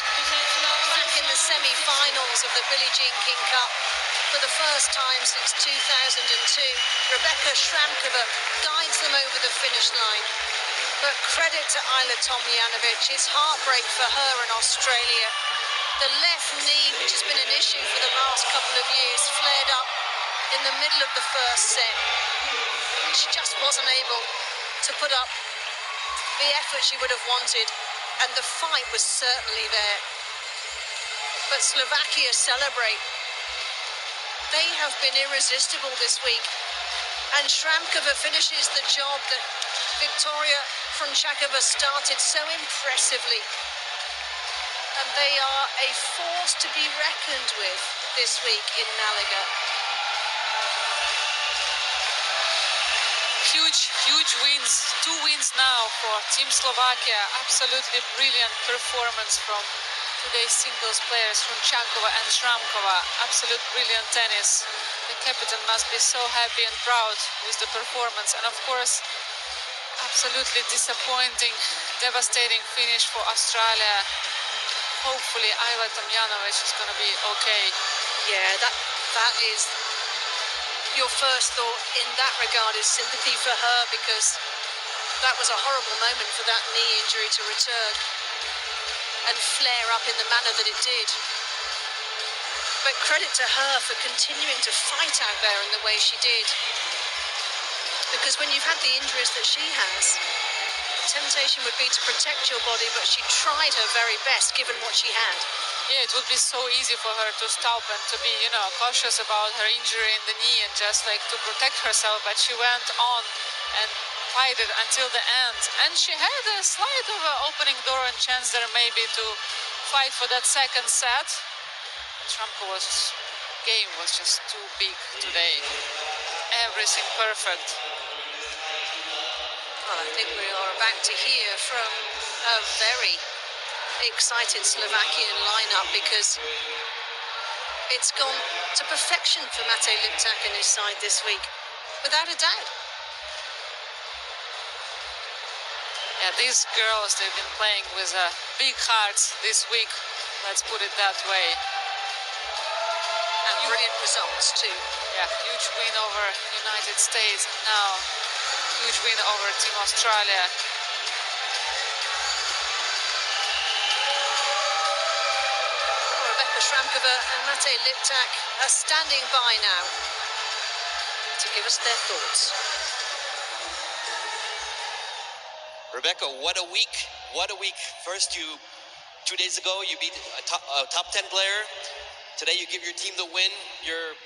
Back in the semi-finals of the Billie Jean King Cup for the first time since 2002, Rebecca Šramkova guides them over the finish line. But credit to Ajla Tomljanovic, it's heartbreak for her in Australia. The left knee, which has been an issue for the last couple of years, flared up in the middle of the first set. She just wasn't able to put up the effort she would have wanted, and the fight was certainly there. But Slovakia celebrate. They have been irresistible this week, and Šramkova finishes the job that Victoria Frunčáková started so impressively. And they are a force to be reckoned with this week in Malaga. Huge wins. 2 wins now for Team Slovakia. Absolutely brilliant performance from today's singles players, Frunčáková and Šramkova. Absolute brilliant tennis. The captain must be so happy and proud with the performance. And of course, absolutely disappointing, devastating finish for Australia. Hopefully Ajla Tomljanovic is going to be okay. Yeah, that is your first thought in that regard, is sympathy for her, because that was a horrible moment for that knee injury to return and flare up in the manner that it did. But credit to her for continuing to fight out there in the way she did, because when you've had the injuries that she has, the temptation would be to protect your body, but she tried her very best given what she had. Yeah, it would be so easy for her to stop and to be, cautious about her injury in the knee and just like to protect herself. But she went on and fight it until the end. And she had a slight of an opening door and chance there maybe to fight for that second set. Šramkova's game was just too big today. Everything perfect. Well, I think we are about to hear from a very excited Slovakian lineup, because it's gone to perfection for Mate Liptak and his side this week, without a doubt. Yeah, these girls, they've been playing with big hearts this week, let's put it that way. And brilliant results too. Yeah, huge win over United States, and now huge win over Team Australia. Pliskova and Matej Liptak are standing by now to give us their thoughts. Rebecca, what a week. What a week. First, 2 days ago, you beat a top 10 player. Today, you give your team the win. You're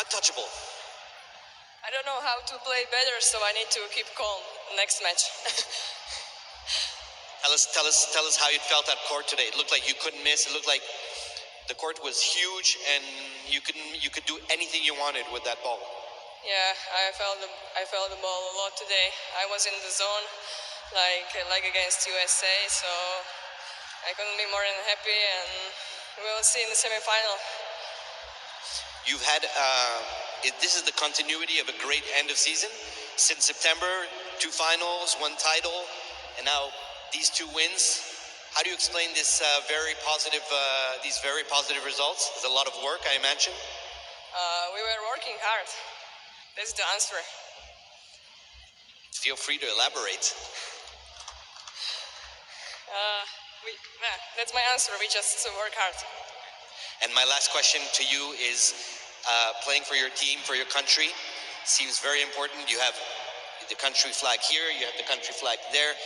untouchable. I don't know how to play better, so I need to keep calm next match. Tell us how you felt at court today. It looked like you couldn't miss. It looked like the court was huge, and you could do anything you wanted with that ball. Yeah, I felt the ball a lot today. I was in the zone, like against USA, so I couldn't be more than happy. And we will see in the semifinal. You've had this is the continuity of a great end of season. Since September, 2 finals, 1 title, and now these 2 wins. How do you explain this these very positive results? There's a lot of work, I imagine. We were working hard. That's the answer. Feel free to elaborate. That's my answer. We just work hard. And my last question to you is, playing for your team, for your country, seems very important. You have the country flag here, you have the country flag there.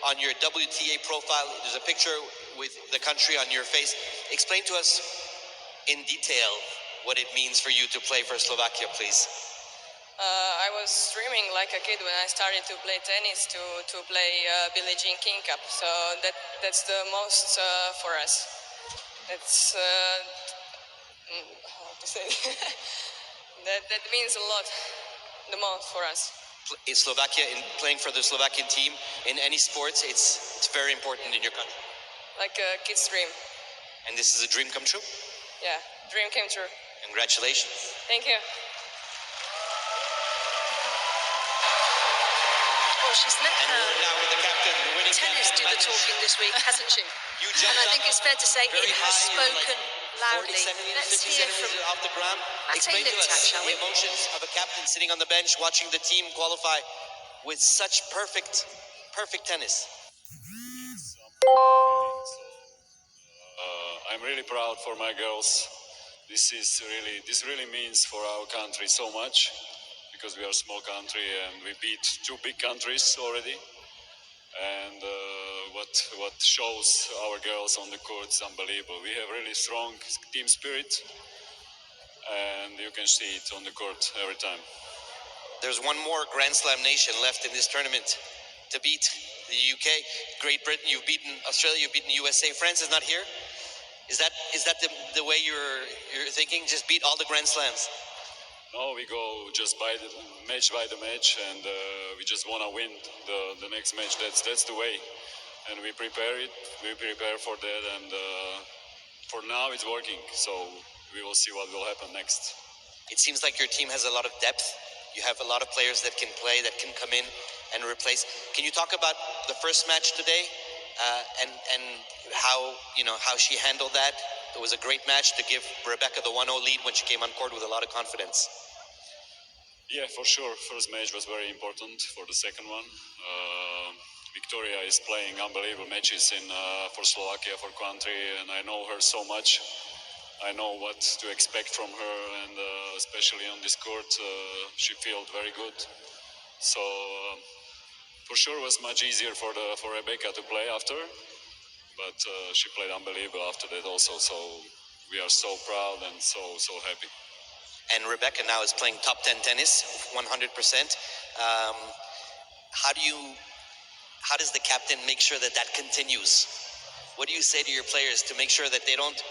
On your WTA profile, there's a picture with the country on your face. Explain to us in detail what it means for you to play for Slovakia, please. I was dreaming like a kid when I started to play tennis to play Billie Jean King Cup. So that's the most for us. It's how to say that means a lot, the most for us. In Slovakia, in playing for the Slovakian team in any sports, it's very important in your country. Like a kid's dream. And this is a dream come true. Yeah, dream came true. Congratulations. Thank you. Well, she's let And we're now with the captain, the winning tennis do captain, the talking this week, hasn't she? You And jumped I think up it's fair to say very it has high, you were spoken like 40 loudly. centimeters, Let's 50 hear from centimeters off the ground. Matej Explain to Liptak, us shall we? the emotions of a captain sitting on the bench watching the team qualify with such perfect tennis. I'm really proud for my girls. This really means for our country so much, because we are a small country and we beat 2 big countries already. And what shows our girls on the court is unbelievable. We have really strong team spirit, and you can see it on the court every time. There's one more Grand Slam nation left in this tournament to beat: the UK, Great Britain. You've beaten Australia, you've beaten USA. France is not here. Is that the way you're thinking? Just beat all the Grand Slams? No, we go just by the match, and we just want to win the next match. That's the way, and we prepare it. We prepare for that, and for now it's working. So we will see what will happen next. It seems like your team has a lot of depth. You have a lot of players that can play, that can come in and replace. Can you talk about the first match today, and how she handled that? It was a great match to give Rebecca the 1-0 lead when she came on court with a lot of confidence. Yeah, for sure. First match was very important for the second one. Victoria is playing unbelievable matches for Slovakia, for country, and I know her so much. I know what to expect from her, and especially on this court, she feels very good. So for sure, it was much easier for Rebecca to play after, but she played unbelievable after that also. So we are so proud and so happy. And Rebecca now is playing top 10 tennis, 100%. How does the captain make sure that continues? What do you say to your players to make sure that they don't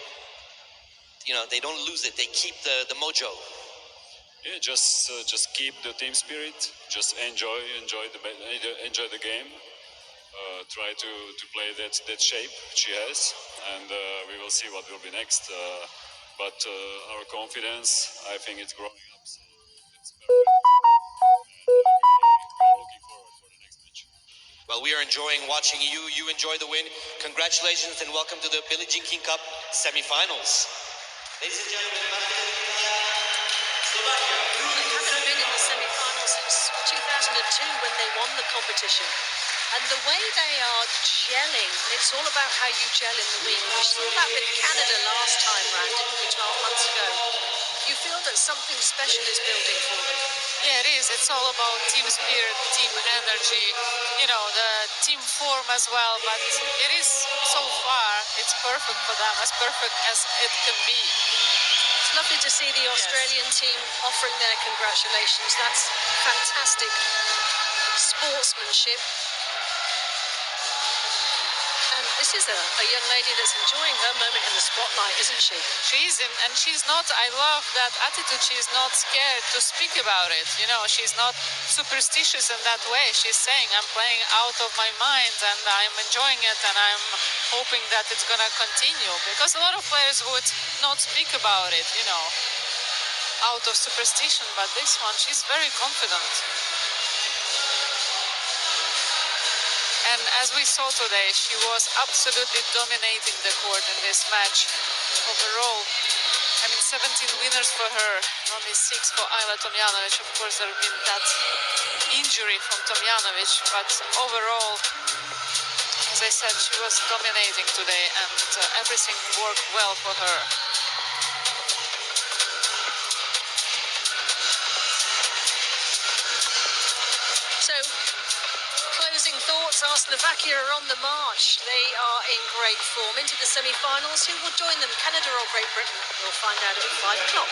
lose it? They keep the mojo. Yeah, just keep the team spirit. Just enjoy the game. Try to play that shape she has, and we will see what will be next. But our confidence, I think, it's growing up. So it's perfect. And we are looking forward for the next match. Well, we are enjoying watching you. You enjoy the win. Congratulations and welcome to the Billie Jean King Cup semifinals. Ladies and gentlemen, Slovakia. They haven't been in the semi-final since 2002 when they won the competition. And the way they are gelling, it's all about how you gel in the ring. We saw that with Canada last time round, didn't we, 12 months ago? You feel that something special is building for them. Yeah, it is. It's all about team spirit, team energy, the team form as well. But it is, so far, it's perfect for them, as perfect as it can be. It's lovely to see the Australian team offering their congratulations. That's fantastic sportsmanship. And this is a young lady that's enjoying her moment in the spotlight, isn't she? And she's not, I love that attitude. She's not scared to speak about it. She's not superstitious in that way. She's saying, I'm playing out of my mind and I'm enjoying it and I'm hoping that it's going to continue. Because a lot of players would not speak about it, out of superstition. But this one, she's very confident. And as we saw today, she was absolutely dominating the court in this match. Overall, 17 winners for her, only 6 for Ajla Tomljanovic. Of course, there have been that injury from Tomljanovic, but overall, as I said, she was dominating today, and everything worked well for her. So, closing thoughts, Slovakia are on the march. They are in great form into the semi-finals. Who will join them, Canada or Great Britain? We'll find out at 5 o'clock.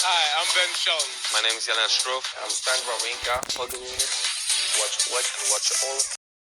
Hi, I'm Ben Shelton. My name is Jelena Struff. I'm Stan Wawrinka. Watch all